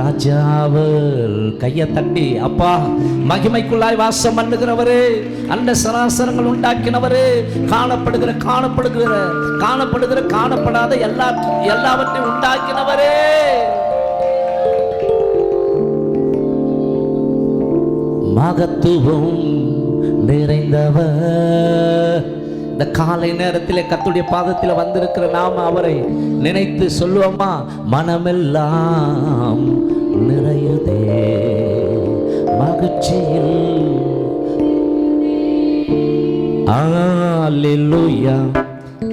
ராஜாவல். கையை தட்டி அப்பா, மகிமைக்குள்ளாய் வாசம் பண்ணுகிறவரே, அந்த சராசரங்கள் உண்டாக்கினவரே, காணப்படுகிற காணப்படாத எல்லாவற்றையும் உண்டாக்கினவரே, மகத்துவம் நிறைந்தவர். இந்த காலை நேரத்திலே கர்த்தருடைய பாதத்தில் வந்திருக்கிற நாம அவரை நினைத்து சொல்லுவோமா? மனமெல்லாம் நிறையுதே மகிழ்ச்சியில். அல்லேலூயா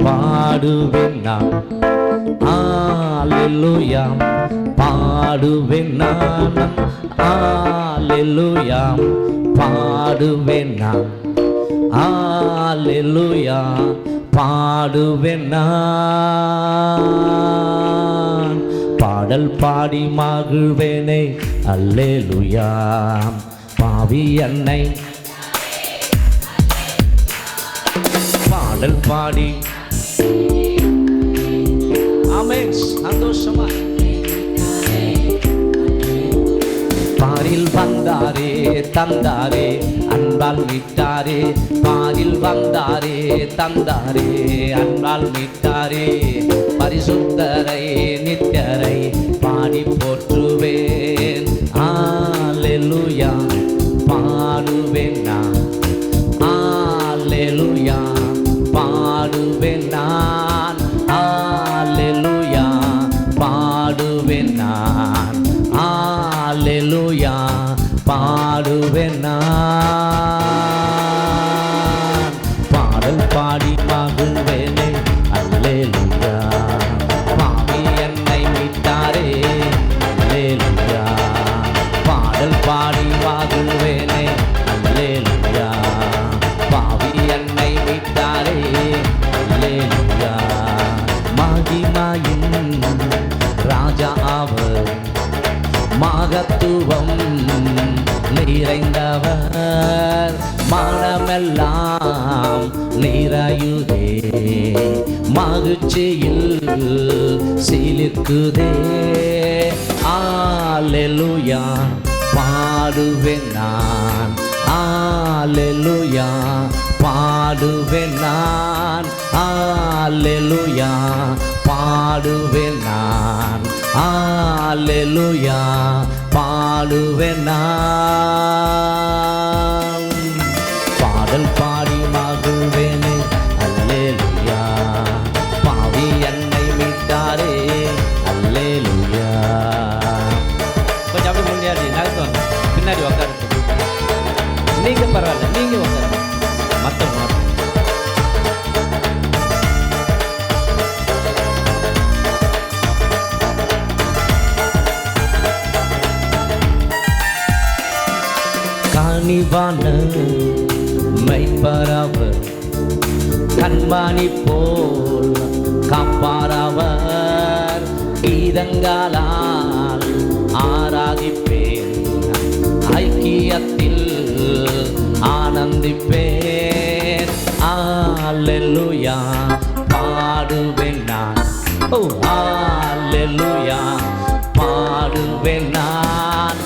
பாடுவேன் நான், அல்லேலூயா பாடுவேன் நான், அல்லேலூயா பாடுவேன் நான், அல்லேலூயா பாடுவேன் நான். பாடல் பாடி மகிழ்வேனே அல்லேலூயா. பாவி என்னை பாடல் பாடி ஆமென் சந்தோஷமா. பாரில் வந்தாரே தந்தாரே அன்பால் மீட்டாரே, பாரில் வந்தாரே தந்தாரே அன்பால் மீட்டாரே. பரிசுத்தரை நித்தியரை பாடி போற்றுவேன், அல்லேலூயா பாடுவேன் நான், அல்லேலூயா பாடுவேன் நான், அல்லேலூயா பாடுவேன் நான், அல்லேலூயா பாடுவேன் நான். பாடல் பாடி மகிழ்வேனே அல்லேலூயா. பாவி என்னை மீட்டாரே அல்லேலூயா. பாடல் பாடி மகிழ்வேனே அல்லேலூயா. பாவி என்னை மீட்டாரே அல்லேலூயா. மகிமையின் ராஜா அவர், மகத்துவம் நிறைந்தவர், மனமெல்லாம் நிறையுதே மகிழ்ச்சியில் சிலிர்க்குதே. அல்லேலூயா பாடுவேன் நான், அல்லேலூயா பாடுவேன் நான், அல்லேலூயா பாடுவேன் நான், அல்லேலூயா பாடுவேன் நான். பாடல் பாடி மகிழ்வேனே அல்லேலூயா. பாவி என்னை மீட்டாரே அல்லேலூயா. கொஞ்சம் அப்படி முன்னாடி நகர்த்துவாங்க, பின்னாடி உட்காரு. நீங்க பரவாயில்ல, நீங்க உட்காரு. மற்றவங்க கனிவான மெய்ப்பரவர், கண்மணி போல் காப்பாரவர். கீதங்களால் ஆராதிப்பேன், ஐக்கியத்தில் ஆனந்திப்பேன். அல்லேலூயா பாடுவேன் நான், ஓ அல்லேலூயா பாடுவேன் நான்.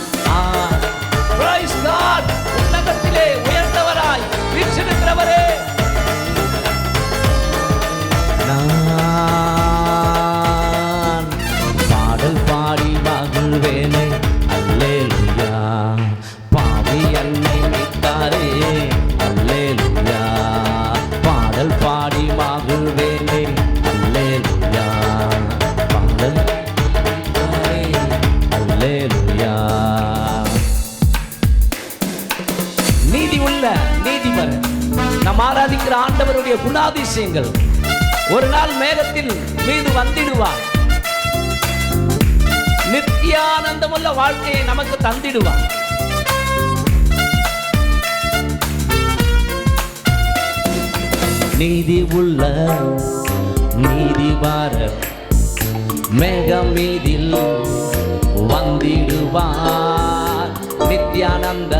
Praise God. உலகத்திலே உயர்ந்தவராய் வீற்றிருக்கிறவரே, நான் பாடல் பாடி மகிழ்வேனே அல்லேலூயா. பாவி என்னை மீட்டாரே அல்லேலூயா. பாடல் பாடி மகிழ்வேனே அல்லேலூயா. பாடல் அல்லேலூயா. நீதி உள்ள நீதிபர், நாம் ஆராதிக்கிற ஆண்டவருடைய குணாதிசயங்கள். ஒரு நாள் மேகத்தில் மீது வந்திடுவார், நித்தியானந்தமுள்ள வாழ்க்கையை நமக்கு தந்திடுவார். நீதி உள்ள நீதிபரர் மேகம் மீதில் வந்திடுவார். நித்தியானந்த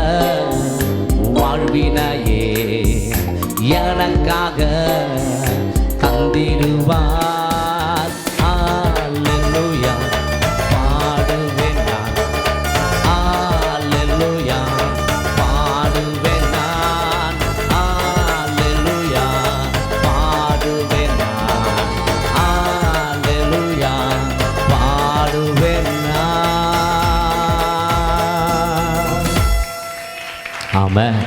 வாழ்வினையே எனக்காக தந்திடுவார். அல்லேலூயா பாடுவேன் நான், ஆமென்.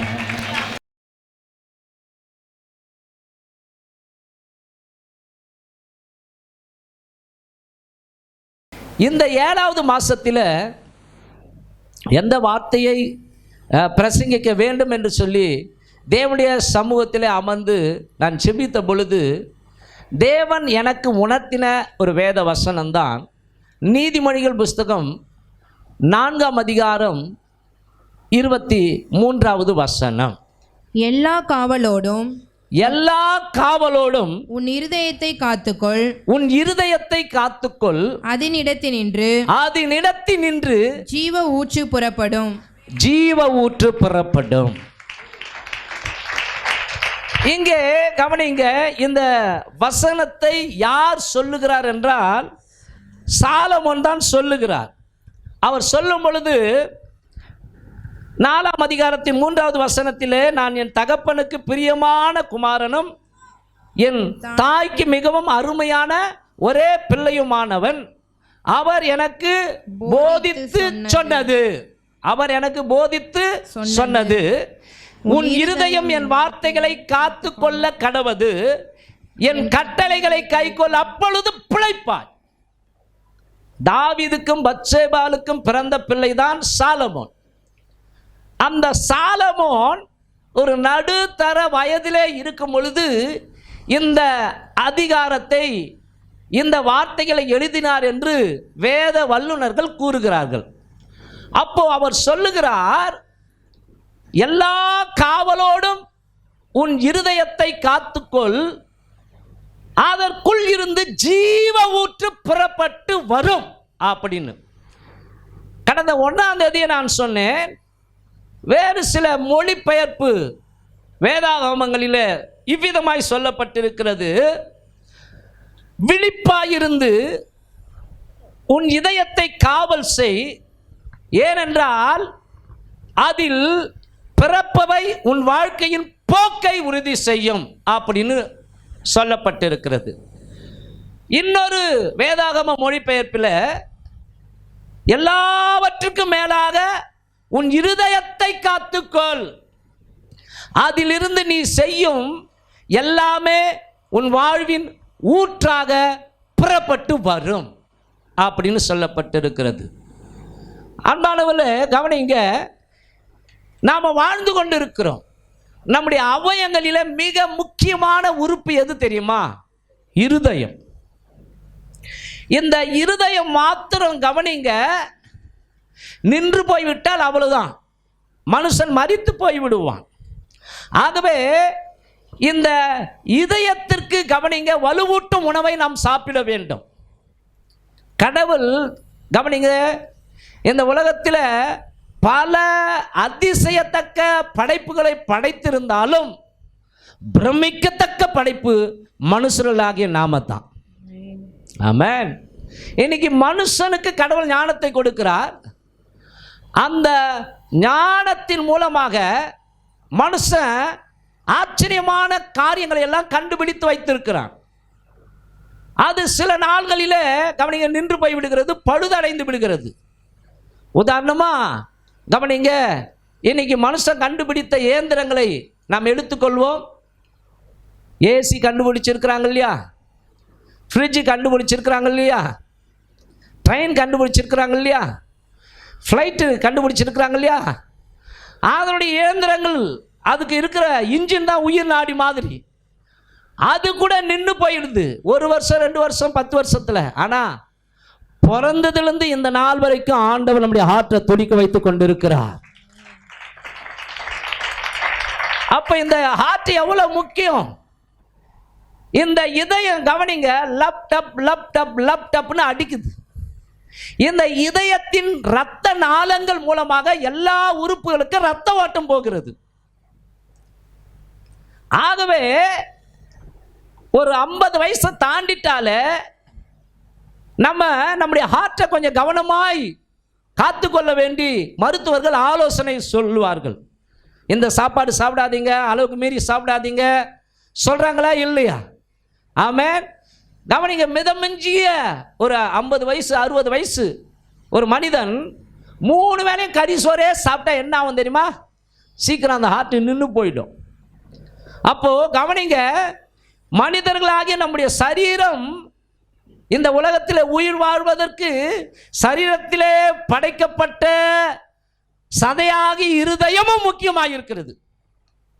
இந்த 7வது மாசத்தில் எந்த வார்த்தையை பிரசங்கிக்க வேண்டும் என்று சொல்லி தேவனுடைய சமூகத்தில் அமர்ந்து நான் செபித்த பொழுது தேவன் எனக்கு உணர்த்தின ஒரு வேத வசனம்தான் நீதிமொழிகள் புஸ்தகம் 4ஆம் அதிகாரம் 23வது வசனம். எல்லா காவலோடும் உன் இருதயத்தை காத்துக்கொள், உன் இருதயத்தை காத்துக்கொள், அதனிடத்தினின்று ஜீவ ஊற்று புறப்படும். இங்கே கவனிங்க, இந்த வசனத்தை யார் சொல்லுகிறார் என்றால் சாலமோன் தான் சொல்லுகிறார். அவர் சொல்லும் பொழுது 4ஆம் அதிகாரத்தின் 3வது வசனத்திலே, நான் என் தகப்பனுக்கு பிரியமான குமாரனும் என் தாய்க்கு மிகவும் அருமையான ஒரே பிள்ளையுமானவன், அவர் எனக்கு போதித்து சொன்னது உன் இருதயம் என் வார்த்தைகளை காத்து கொள்ள கடவது, என் கட்டளைகளை கைக்கொள், அப்பொழுது பிழைப்பாய். தாவீதுக்கும் பத்சேபாளுக்கும் பிறந்த பிள்ளைதான் சாலமோன். அந்த சாலமோன் ஒரு நடுத்தர வயதிலே இருக்கும் பொழுது இந்த அதிகாரத்தை, இந்த வார்த்தைகளை எழுதினார் என்று வேத வல்லுநர்கள் கூறுகிறார்கள். அப்போ அவர் சொல்லுகிறார், எல்லா காவலோடும் உன் இருதயத்தை காத்துக்கொள், அதற்குள் இருந்து ஜீவ ஊற்று புறப்பட்டு வரும் அப்படின்னு. கடந்த 1ஆம் தேதியை நான் சொன்னேன், வேறு சில மொழிபெயர்ப்பு வேதாகமங்களில் இவ்விதமாய் சொல்லப்பட்டிருக்கிறது, விழிப்பாயிருந்து உன் இதயத்தை காவல் செய், ஏனென்றால் அதில் பிறப்பவை உன் வாழ்க்கையின் போக்கை உறுதி செய்யும் அப்படின்னு சொல்லப்பட்டிருக்கிறது. இன்னொரு வேதாகம மொழிபெயர்ப்பில் எல்லாவற்றுக்கும் மேலாக உன் இருதயத்தை காத்துக்கொள், அதிலிருந்து நீ செய்யும் எல்லாமே உன் வாழ்வின் ஊற்றாக புறப்பட்டு வரும் அப்படின்னு சொல்லப்பட்டிருக்கிறது. அன்பானவர்களே கவனிங்க, நாம் வாழ்ந்து கொண்டு இருக்கிறோம். நம்முடைய அவயங்களில் மிக முக்கியமான உறுப்பு எது தெரியுமா? இருதயம். இந்த இருதயம் மாத்திரம் கவனிங்க, நின்று போய்விட்டால் அவ்வளவுதான், மனுஷன் மரித்து போய்விடுவான். ஆகவே இந்த இதயத்திற்கு கவனிங்க, வலுவூட்டும் உணவை நாம் சாப்பிட வேண்டும். கடவுள் கவனிங்க, இந்த உலகத்தில் பல அதிசயத்தக்க படைப்புகளை படைத்திருந்தாலும் பிரமிக்கத்தக்க படைப்பு மனுஷர்களாகிய நாம தான். ஆமென். இன்னைக்கு மனுஷனுக்கு கடவுள் ஞானத்தை கொடுக்கிறார். அந்த ஞானத்தின் மூலமாக மனுஷன் ஆச்சரியமான காரியங்களை எல்லாம் கண்டுபிடித்து வைத்திருக்கிறான். அது சில நாள்களிலே கவனிங்க நின்று போய் விடுகிறது, பழுதடைந்து விடுகிறது. உதாரணமா கவனிங்க, இன்னைக்கு மனுஷன் கண்டுபிடித்த இயந்திரங்களை நாம் எடுத்துக்கொள்வோம். ஏசி கண்டுபிடிச்சிருக்கிறாங்க இல்லையா, ஃப்ரிட்ஜு கண்டுபிடிச்சிருக்கிறாங்க இல்லையா, ட்ரெயின் கண்டுபிடிச்சிருக்கிறாங்க இல்லையா, ஃப்ளைட்டு கண்டுபிடிச்சிருக்கிறாங்க இல்லையா. அதனுடைய இயந்திரங்கள், அதுக்கு இருக்கிற இன்ஜின் தான் உயிர் நாடி மாதிரி. அது கூட நின்று போயிடுது 1 வருஷம் 2 வருஷம் 10 வருஷத்தில். ஆனால் பிறந்ததிலிருந்து இந்த நாள் வரைக்கும் ஆண்டவர் நம்முடைய ஹார்ட்டை துடிக்க வைத்துக் கொண்டிருக்கிறார். அப்ப இந்த ஹார்ட் எவ்வளவு முக்கியம். இந்த இதயம் கவனிங்க, லப்டப் லப்டப் லப்டப்னு அடிக்குது. இந்த இதயத்தின் இரத்த நாளங்கள் மூலமாக எல்லா உறுப்புகளுக்கும் இரத்த ஓட்டம் போகிறது. ஆகவே ஒரு 50 வயசை தாண்டிட்டாலே நம்முடைய ஹார்ட்டை கொஞ்சம் கவனமாய் காத்துக்கொள்ள வேண்டி மருத்துவர்கள் ஆலோசனை சொல்லுவார்கள். இந்த சாப்பாடு சாப்பிடாதீங்க, அளவுக்கு மீறி சாப்பிடாதீங்க சொல்றாங்களா இல்லையா? ஆமென். கவனிங்க, மிதமிஞ்சிய ஒரு 50 வயசு 60 வயசு ஒரு மனிதன் 3 வேளையும் கறி சோறே சாப்பிட்டா என்ன ஆகும் தெரியுமா? சீக்கிரம் அந்த ஹார்ட் நின்று போயிடும். அப்போது கவனிங்க, மனிதர்களாகிய நம்முடைய சரீரம் இந்த உலகத்தில் உயிர் வாழ்வதற்கு சரீரத்திலே படைக்கப்பட்ட சதையாகி இருதயமும் முக்கியமாக இருக்கிறது.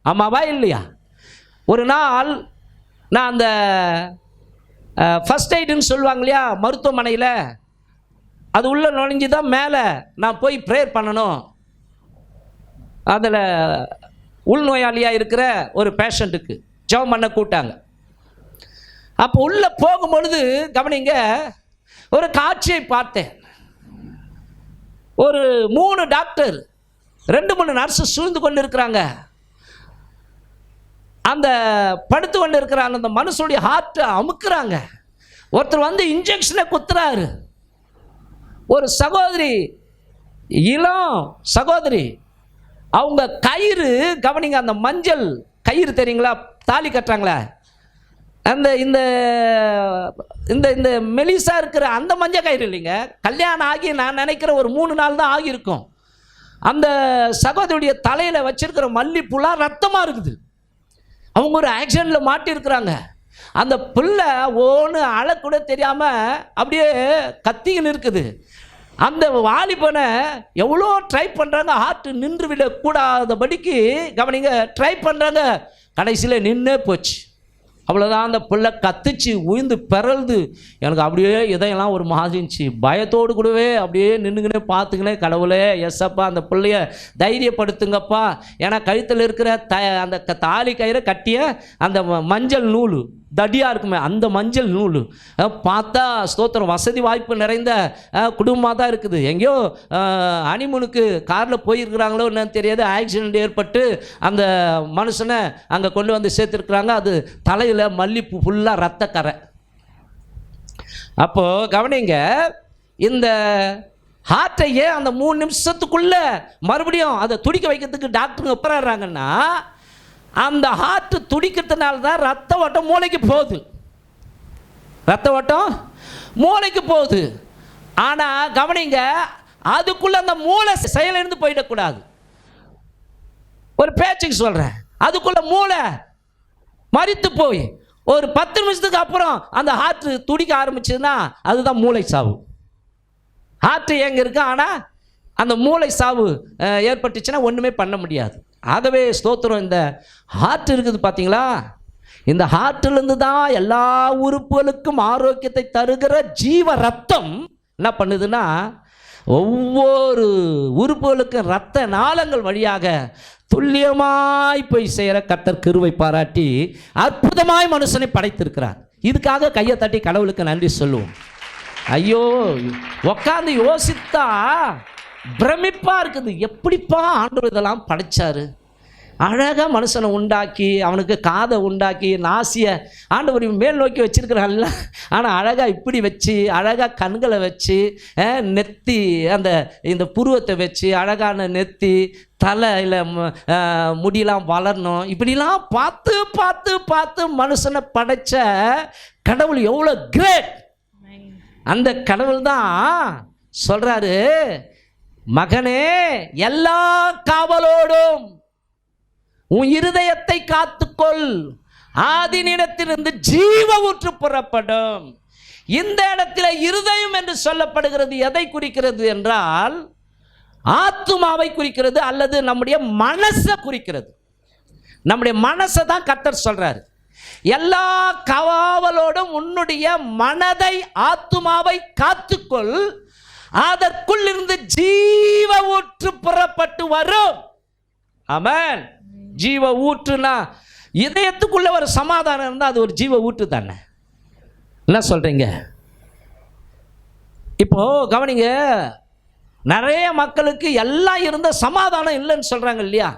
ஆமாவா இல்லையா? ஒரு நாள் நான் அந்த ஃபர்ஸ்ட் எய்டுன்னு சொல்லுவாங்க இல்லையா, மருத்துவமனையில், அது உள்ளே நுழைஞ்சி தான் மேலே நான் போய் ப்ரேயர் பண்ணணும். அதில் உள்நோயாளியாக இருக்கிற ஒரு பேஷண்ட்டுக்கு ஜெபம் பண்ண கூட்டாங்க. அப்போ உள்ளே போகும்பொழுது கவனிங்க, ஒரு காட்சியை பார்த்தேன். ஒரு 3 டாக்டர் 2-3 நர்ஸு சூழ்ந்து கொண்டு இருக்கிறாங்க. அந்த படுத்து கொண்டு இருக்கிற அந்த மனுஷனுடைய ஹார்ட்டை அமுக்குறாங்க. ஒருத்தர் வந்து இன்ஜெக்ஷனை குத்துறாரு. ஒரு சகோதரி, இளம் சகோதரி, அவங்க கயிறு கவனிங்க, அந்த மஞ்சள் கயிறு தெரியுங்களா, தாலி கட்டுறாங்களா, அந்த இந்த இந்த இந்த மெலிசா இருக்கிற அந்த மஞ்சள் கயிறு இல்லைங்க, கல்யாணம் ஆகி நான் நினைக்கிற ஒரு 3 நாள் தான் ஆகியிருக்கும். அந்த சகோதரியுடைய தலையில் வச்சிருக்கிற மல்லிப்பூலாம் ரத்தமாக இருக்குது. அவங்க ஒரு ஆக்சிடெண்ட்டில் மாட்டியிருக்கிறாங்க. அந்த பிள்ளை ஓன்னு அழக்கூட தெரியாமல் அப்படியே கத்தின்னு இருக்குது. அந்த வாலிபனை எவ்வளோ ட்ரை பண்ணுறாங்க, ஹார்ட் நின்று விடக்கூடாதபடிக்கு கவனிங்க ட்ரை பண்ணுறாங்க. கடைசியில் நின்னே போச்சு. அவ்வளோதான், அந்த பிள்ளை கத்துச்சு, உயிர்ந்து பிறல்து. எனக்கு அப்படியே இதையெல்லாம் ஒரு மாதிரி இருந்துச்சு. பயத்தோடு கூடவே அப்படியே நின்றுக்கினே பார்த்துக்கினே, கடவுளே எஸ்ஸப்பா அந்த பிள்ளைய தைரியப்படுத்துங்கப்பா. ஏன்னா கழுத்தில் இருக்கிற அந்த தாலி கயிறை கட்டிய அந்த மஞ்சள் நூல் தடியாக இருக்குமே, அந்த மஞ்சள் நூல் பார்த்தா ஸ்தோத்திரம், வசதி வாய்ப்பு நிறைந்த குடும்பமாக தான் இருக்குது. எங்கேயோ ஹனிமூனுக்கு காரில் போயிருக்கிறாங்களோ என்னன்னு தெரியாது, ஆக்சிடெண்ட் ஏற்பட்டு அந்த மனுஷனை அங்கே கொண்டு வந்து சேர்த்துருக்குறாங்க. அது தலையில் மல்லிப்பூ ஃபுல்லாக ரத்தக்கரை. அப்போது கவனிங்க, இந்த ஹார்ட்டையே அந்த 3 நிமிஷத்துக்குள்ளே மறுபடியும் அதை துடிக்க வைக்கிறதுக்கு டாக்டருங்க ஒப்புறாங்கன்னா, அந்த ஹார்ட் துடிக்கிறதுனால தான் ரத்த ஓட்டம் மூளைக்கு போகுது. ரத்த ஓட்டம் மூளைக்கு போகுது. ஆனால் கவனிங்க, அதுக்குள்ளே அந்த மூளை செயலிழந்து போயிடக்கூடாது. ஒரு பேச்சுக்கு சொல்கிறேன், அதுக்குள்ளே மூளை மரித்து போய் ஒரு 10 நிமிஷத்துக்கு அப்புறம் அந்த ஹார்ட் துடிக்க ஆரம்பிச்சதுன்னா அதுதான் மூளை சாவு. ஹார்ட் எங்கே இருக்கு, ஆனால் அந்த மூளை சாவு ஏற்பட்டுச்சுன்னா ஒன்றுமே பண்ண முடியாது. ஆகவே ஸ்தோத்திரம், இந்த ஹார்ட் இருக்குது பார்த்தீங்களா, இந்த ஹார்ட்டிலேருந்து தான் எல்லா உறுப்புகளுக்கும் ஆரோக்கியத்தை தருகிற ஜீவ ரத்தம் என்ன பண்ணுதுன்னா, ஒவ்வொரு உறுப்புகளுக்கும் இரத்த நாளங்கள் வழியாக துல்லியமாய் போய் செய்கிற கர்த்தர் கிருபை பாராட்டி அற்புதமாய் மனுஷனை படைத்திருக்கிறார். இதுக்காக கையை தட்டி கடவுளுக்கு நன்றி சொல்லுவோம். ஐயோ, உக்காந்து யோசித்தா பிரமிப்பாக இருக்குது. எப்படிப்பா ஆண்டவர் இதெல்லாம் படைச்சாரு? அழகாக மனுஷனை உண்டாக்கி, அவனுக்கு காதை உண்டாக்கி, நாசியை ஆண்டவர் மேல் நோக்கி வச்சிருக்கிறான்ல, ஆனால் அழகாக இப்படி வச்சு, அழகாக கண்களை வச்சு, நெத்தி அந்த இந்த புருவத்தை வச்சு, அழகான நெத்தி, தலையில் முடியெல்லாம் வளரணும், இப்படிலாம் பார்த்து பார்த்து பார்த்து மனுஷனை படைச்ச கடவுள் எவ்வளோ கிரேட். அந்த கடவுள் தான் சொல்கிறாரு, மகனே எல்லா காவலோடும் உன் இருதயத்தை காத்துக்கொள், ஆதினிடத்திலிருந்து ஜீவ ஊற்று புறப்படும். இந்த இடத்துல இருதயம் என்று சொல்லப்படுகிறது எதை குறிக்கிறது என்றால் ஆத்துமாவை குறிக்கிறது, அல்லது நம்முடைய மனசை குறிக்கிறது. நம்முடைய மனசை தான் கர்த்தர் சொல்றாரு, எல்லா காவலோடும் உன்னுடைய மனதை ஆத்துமாவை காத்துக்கொள், அதற்குள் இருந்து ஜீவ ஊற்று புறப்பட்டு வரும். ஆமென். ஜீவ ஊற்றுனா இதயத்துக்குள்ள ஒரு சமாதானம் இருந்தால் அது ஒரு ஜீவ ஊற்று தானே. என்ன சொல்றீங்க? இப்போ கவனிங்க, நிறைய மக்களுக்கு எல்லாம் இருந்த சமாதானம் இல்லைன்னு சொல்றாங்க இல்லையா?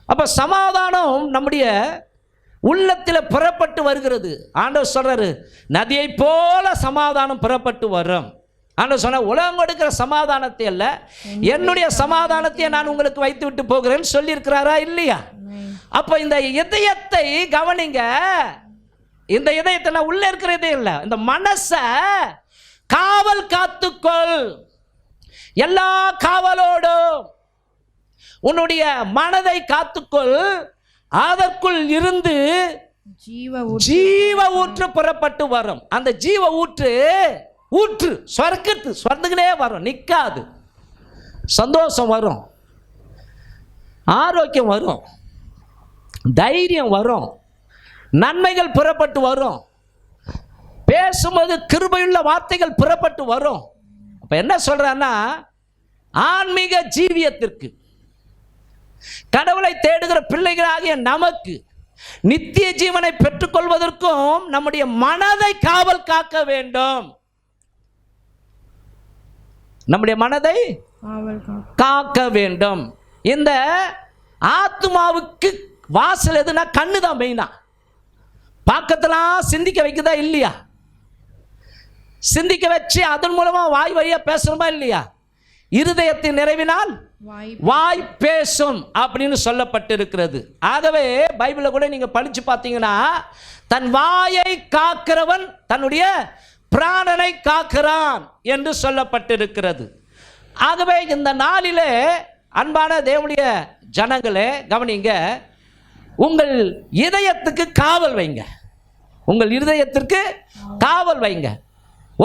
அப்ப சமாதானம் நம்முடைய உள்ளத்தில் புறப்பட்டு வருகிறது. ஆண்டவர் சொல்றாரு, நதியை போல சமாதானம் புறப்பட்டு வரும். ஆண்டவர் சொன்ன, உலகம் கொடுக்கிற சமாதானத்தை அல்ல, என்னுடைய சமாதானத்தை நான் உங்களுக்கு வைத்து விட்டு போகிறேன்னு சொல்லியிருக்கிறாரா இல்லையா? அப்போ இந்த இதயத்தை கவனிங்க, இந்த இதயத்தை நான் உள்ள இருக்கிற இதயம் இல்லை, இந்த மனசை காவல் காத்துக்கொள். எல்லா காவலோடும் உன்னுடைய மனதை காத்துக்கொள், அதற்குள் இருந்து ஜீவ ஊற்று புறப்பட்டு வரும். அந்த ஜீவ ஊற்று சொர்க்கத்துக்குனே வரும், நிற்காது. சந்தோஷம் வரும், ஆரோக்கியம் வரும், தைரியம் வரும், நன்மைகள் புறப்பட்டு வரும், பேசும்போது கிருபையுள்ள வார்த்தைகள் புறப்பட்டு வரும். அப்ப என்ன சொல்றான்னா, ஆன்மீக ஜீவியத்திற்கு, கடவுளை தேடுகிற பிள்ளைகளாகிய நமக்கு நித்திய ஜீவனை பெற்றுக்கொள்வதற்கும் நம்முடைய மனதை காவல் காக்க வேண்டும். நம்முடைய மனதை காக்க வேண்டும். இந்த ஆத்மாவுக்கு வாசல் எதுனா கண்ணு தான் மெயினா. பக்கத்தெல்லாம் சிந்திக்க வைக்குதா இல்லையா? சிந்திக்க வச்சு அதன் மூலமா வாய் வழியா பேசணுமா இல்லையா? இருதயத்தின் நிறைவினால் வாய் பேசும் அப்படின்னு சொல்லப்பட்டிருக்கிறது. ஆகவே பைபிளை கூட நீங்க படிச்சு பார்த்தீங்கன்னா, தன் வாயை காக்கிறவன் தன்னுடைய பிராணனை காக்கிறான் என்று சொல்லப்பட்டிருக்கிறது. ஆகவே இந்த நாளிலே அன்பான தேவனுடைய ஜனங்களே கவனிங்க, உங்கள் இதயத்துக்கு காவல் வைங்க. உங்கள் இருதயத்திற்கு காவல் வைங்க.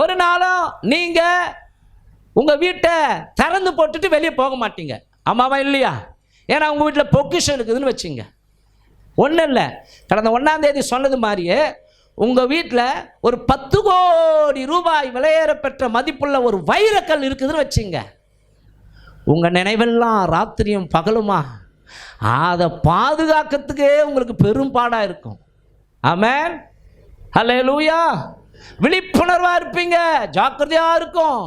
ஒரு நாளும் நீங்க உங்க வீட்டை திறந்து போட்டுட்டு வெளியே போக மாட்டீங்க. ஆமாவா இல்லையா? ஏன்னா உங்க வீட்டில் பொக்கிஷன் இருக்குதுன்னு வச்சுங்க. ஒன்றும் இல்லை, கடந்த 1ஆம் தேதி சொன்னது மாதிரியே உங்கள் வீட்டில் ஒரு 10 கோடி ரூபாய் விலையேற பெற்ற மதிப்புள்ள ஒரு வைரக்கல் இருக்குதுன்னு வச்சுங்க. உங்கள் நினைவெல்லாம் ராத்திரியும் பகலுமா அதை பாதுகாக்கிறதுக்கே உங்களுக்கு பெரும்பாடாக இருக்கும். ஆமென், ஹல்லேலூயா. விழிப்புணர்வாக இருப்பீங்க, ஜாக்கிரதையாக இருக்கும்.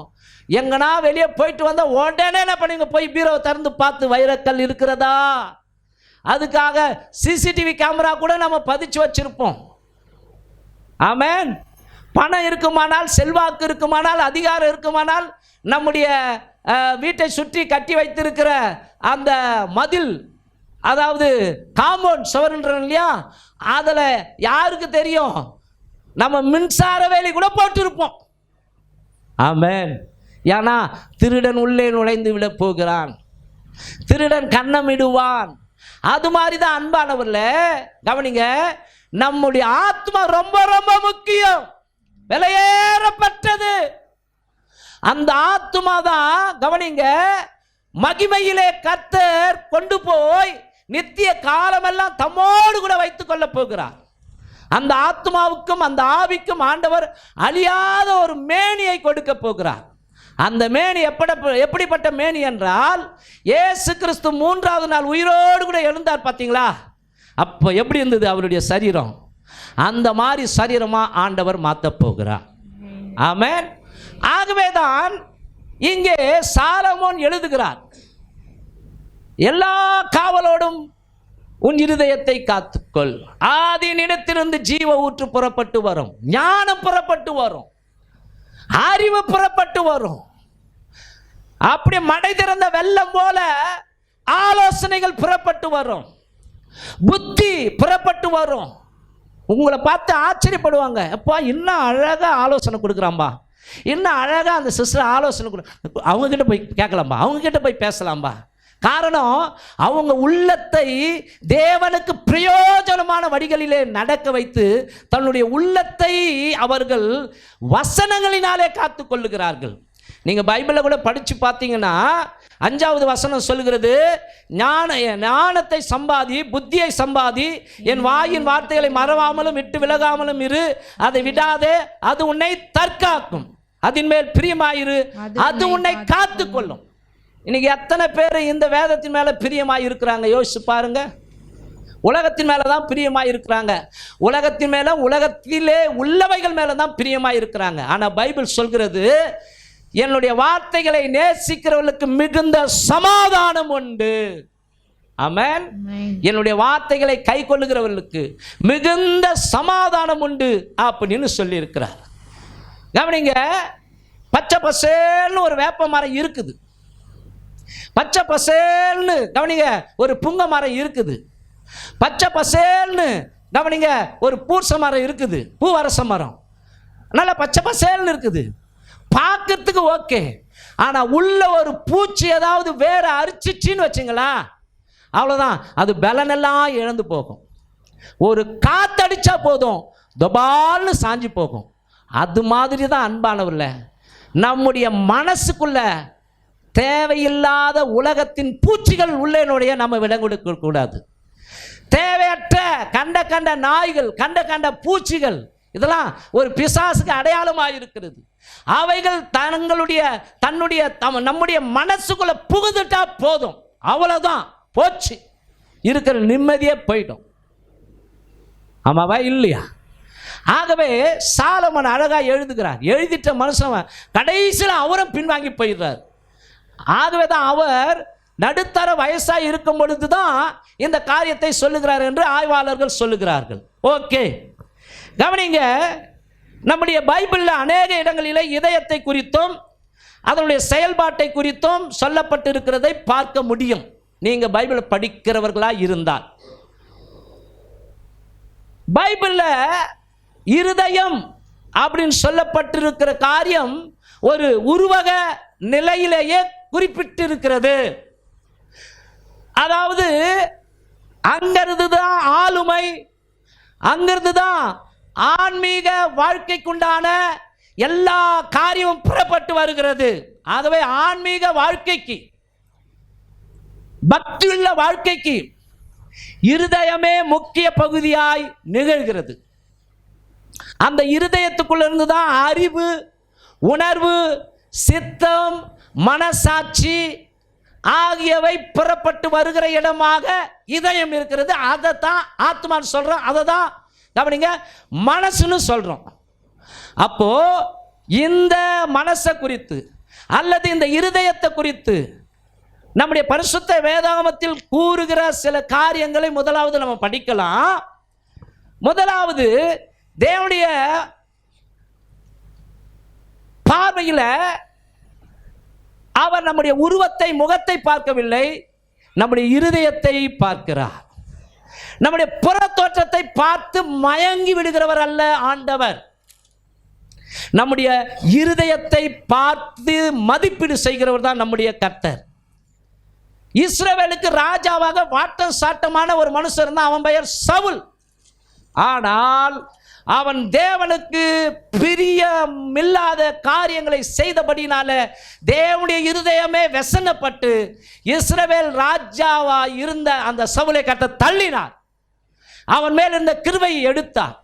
எங்கன்னா வெளியே போயிட்டு வந்தால் உடனே என்ன பண்ணுங்க, போய் பீரோவை திறந்து பார்த்து வைரக்கல் இருக்கிறதா. அதுக்காக சிசிடிவி கேமரா கூட நம்ம பதிச்சு வச்சிருப்போம். ஆமென். பணம் இருக்குமானால், செல்வாக்கு இருக்குமானால், அதிகாரம் இருக்குமானால், நம்முடைய வீட்டை சுற்றி கட்டி வைத்திருக்கிற அந்த மதில், அதாவது காம்பவுண்ட் சுவர்ன்றோம் இல்லையா, அதில் யாருக்கு தெரியும், நம்ம மின்சார வேலி கூட போட்டிருப்போம். ஆமென். ஏன்னா திருடன் உள்ளே நுழைந்து விட போகிறான், திருடன் கண்ணமிடுவான். அது மாதிரி தான் அன்பானவர்ல கவனிங்க, நம்முடைய ஆத்மா ரொம்ப ரொம்ப முக்கியம், விலையேறப்பட்டது. அந்த ஆத்மா தான் கவனிங்க, மகிமையிலே கர்த்தர் கொண்டு போய் நித்திய காலமெல்லாம் தம்மோடு கூட வைத்துக் கொள்ள போகிறார். அந்த ஆத்மாவுக்கும் அந்த ஆவிக்கும் ஆண்டவர் அழியாத ஒரு மேனியை கொடுக்க போகிறார். அந்த மேனி எப்படிப்பட்ட மேனி என்றால், இயேசு கிறிஸ்து 3ஆவது நாள் உயிரோடு கூட எழுந்தார் பார்த்தீங்களா, அப்போ எப்படி இருந்தது அவருடைய சரீரம், அந்த மாதிரி சரீரமா ஆண்டவர் மாற்ற போகிறார். ஆமென். ஆகவே தான் இங்கே சாலமோன் எழுதுகிறார், எல்லா காவலோடும் உன் இருதயத்தை காத்துக்கொள், ஆதியினிடத்திலிருந்து ஜீவ ஊற்று புறப்பட்டு வரும், ஞானம் புறப்பட்டு வரும், அறிவு புறப்பட்டு வரும். அப்படி மடை திறந்த வெள்ளம் போல ஆலோசனைகள் புறப்பட்டு வரும், புத்தி புறப்பட்டு வரும். உங்களை பார்த்து ஆச்சரியப்படுவாங்க, அப்பா இன்னும் அழகாக ஆலோசனை கொடுக்குறாம்பா, இன்னும் அழகாக அந்த சிஸ்டர் ஆலோசனை அவங்கக்கிட்ட போய் கேட்கலாம்பா, அவங்கக்கிட்ட போய் பேசலாம்பா. காரணம், அவங்க உள்ளத்தை தேவனுக்கு பிரயோஜனமான வழிகளிலே நடக்க வைத்து தன்னுடைய உள்ளத்தை அவர்கள் வசனங்களினாலே காத்து கொள்ளுகிறார்கள். நீங்கள் பைபிளில் கூட படித்து பார்த்தீங்கன்னா 5வது வசனம் சொல்லுகிறது, ஞானத்தை சம்பாதி, புத்தியை சம்பாதி, என் வாயின் வார்த்தைகளை மறவாமலும் விட்டு விலகாமலும் இரு, அதை விடாதே, அது உன்னை தற்காக்கும், அதன் மேல் பிரியமாயிரு, அது உன்னை காத்து கொள்ளும். இன்னைக்கு எத்தனை பேர் இந்த வேதத்தின் மேலே பிரியமாக இருக்கிறாங்க யோசிச்சு பாருங்க. உலகத்தின் மேலே தான் பிரியமாக இருக்கிறாங்க, உலகத்தின் மேலே, உலகத்திலே உள்ளவைகள் மேலே தான் பிரியமாக இருக்கிறாங்க. ஆனால் பைபிள் சொல்கிறது, என்னுடைய வார்த்தைகளை நேசிக்கிறவர்களுக்கு மிகுந்த சமாதானம் உண்டு. ஆமென். என்னுடைய வார்த்தைகளை கை கொள்ளுகிறவர்களுக்கு மிகுந்த சமாதானம் உண்டு அப்படின்னு சொல்லி இருக்கிறார். கவனிங்க, பச்சை பசேல்னு ஒரு வேப்ப மரம் இருக்குது, பச்சை பசேல்னு கவனிங்க ஒரு புங்க மரம் இருக்குது, பச்சை பசேல்னு கவனிங்க ஒரு பூச மரம் இருக்குது, பூவரச மரம், நல்லா பச்சை பசேல்னு இருக்குது, பார்க்கறதுக்கு ஓகே. ஆனால் உள்ள ஒரு பூச்சி ஏதாவது வேற அரிச்சிச்சின்னு வச்சுங்களா, அவ்வளோதான், அது பலனெல்லாம் இழந்து போகும். ஒரு காத்தடிச்சா போதும், தொபால்னு சாஞ்சி போகும். அது மாதிரி தான் அன்பானவர்ல நம்முடைய மனசுக்குள்ள தேவையில்லாத உலகத்தின் பூச்சிகள் உள்ளே நம்ம இடம் கொடுக்க கூடாது. தேவையற்ற கண்ட நாய்கள், கண்ட பூச்சிகள், இதெல்லாம் ஒரு பிசாசுக்கு அடையாளமாக இருக்கிறது. அவைகள் நம்முடைய மனசுக்குள்ள புகுந்துட்டா போதும், அவ்வளவுதான், போச்சு, இருக்கிற நிம்மதியே போயிடும். ஆமாவா இல்லையா? ஆகவே சாலமன் அழகா எழுதுகிறார். எழுதிட்ட மனுஷன் கடைசியில் அவரும் பின்வாங்கி போயிடுறார். ஆகவே தான் அவர் நடுத்தர வயசாக இருக்கும் பொழுது தான் இந்த காரியத்தை சொல்லுகிறார் என்று ஆய்வாளர்கள் சொல்லுகிறார்கள். ஓகே, கவனிங்க, நம்முடைய பைபிளில் அநேக இடங்களிலே இதயத்தை குறித்தும் அதனுடைய செயல்பாட்டை குறித்தும் சொல்லப்பட்டிருக்கிறதை பார்க்க முடியும், நீங்கள் பைபிளை படிக்கிறவர்களாக இருந்தால். பைபிளில் இருதயம் அப்படின்னு சொல்லப்பட்டிருக்கிற காரியம் ஒரு உருவக நிலையிலேயே குறிப்பிட்டிருக்கிறது. அதாவது அங்கிருந்து தான் ஆளுமை, அங்கிருந்து தான் ஆன்மீக வாழ்க்கைக்குண்டான எல்லா காரியமும் புறப்பட்டு வருகிறது. ஆகவே ஆன்மீக வாழ்க்கைக்கு, பக்தியுள்ள வாழ்க்கைக்கு இருதயமே முக்கிய பகுதியாய் நிகழ்கிறது. அந்த இருதயத்துக்குள்ளிருந்து தான் அறிவு, உணர்வு, சித்தம், மனசாட்சி ஆகியவை புறப்பட்டு வருகிற இடமாக இதயம் இருக்கிறது. அதை தான் ஆத்மான்னு சொல்கிறோம், அதை தான் கவனிங்க மனசுன்னு சொல்கிறோம். அப்போ இந்த மனசை குறித்து அல்லது இந்த இருதயத்தை குறித்து நம்முடைய பரிசுத்த வேதாகமத்தில் கூறுகிற சில காரியங்களை முதலாவது நம்ம படிக்கலாம். முதலாவது, தேவனுடைய பார்வையில் அவர் நம்முடைய உருவத்தை, முகத்தை பார்க்கவில்லை, நம்முடைய இருதயத்தை பார்க்கிறார். நம்முடைய புற தோற்றத்தை பார்த்து மயங்கி விடுகிறவர் அல்ல ஆண்டவர். நம்முடைய இருதயத்தை பார்த்து மதிப்பீடு செய்கிறவர் தான் நம்முடைய கர்த்தர். இஸ்ரவேலுக்கு ராஜாவாக வாட்டம் சாட்டமான ஒரு மனுஷன் இருந்தான், அவன் பெயர் சவுல். ஆனால் அவன் தேவனுக்கு பிரியமில்லாத காரியங்களை செய்தபடினால தேவனுடைய இருதயமே வெசனப்பட்டு இஸ்ரவேல் ராஜாவா இருந்த அந்த சவுலை கட்ட தள்ளினார். அவன் மேல் இருந்த கிருபையை எடுத்தார்.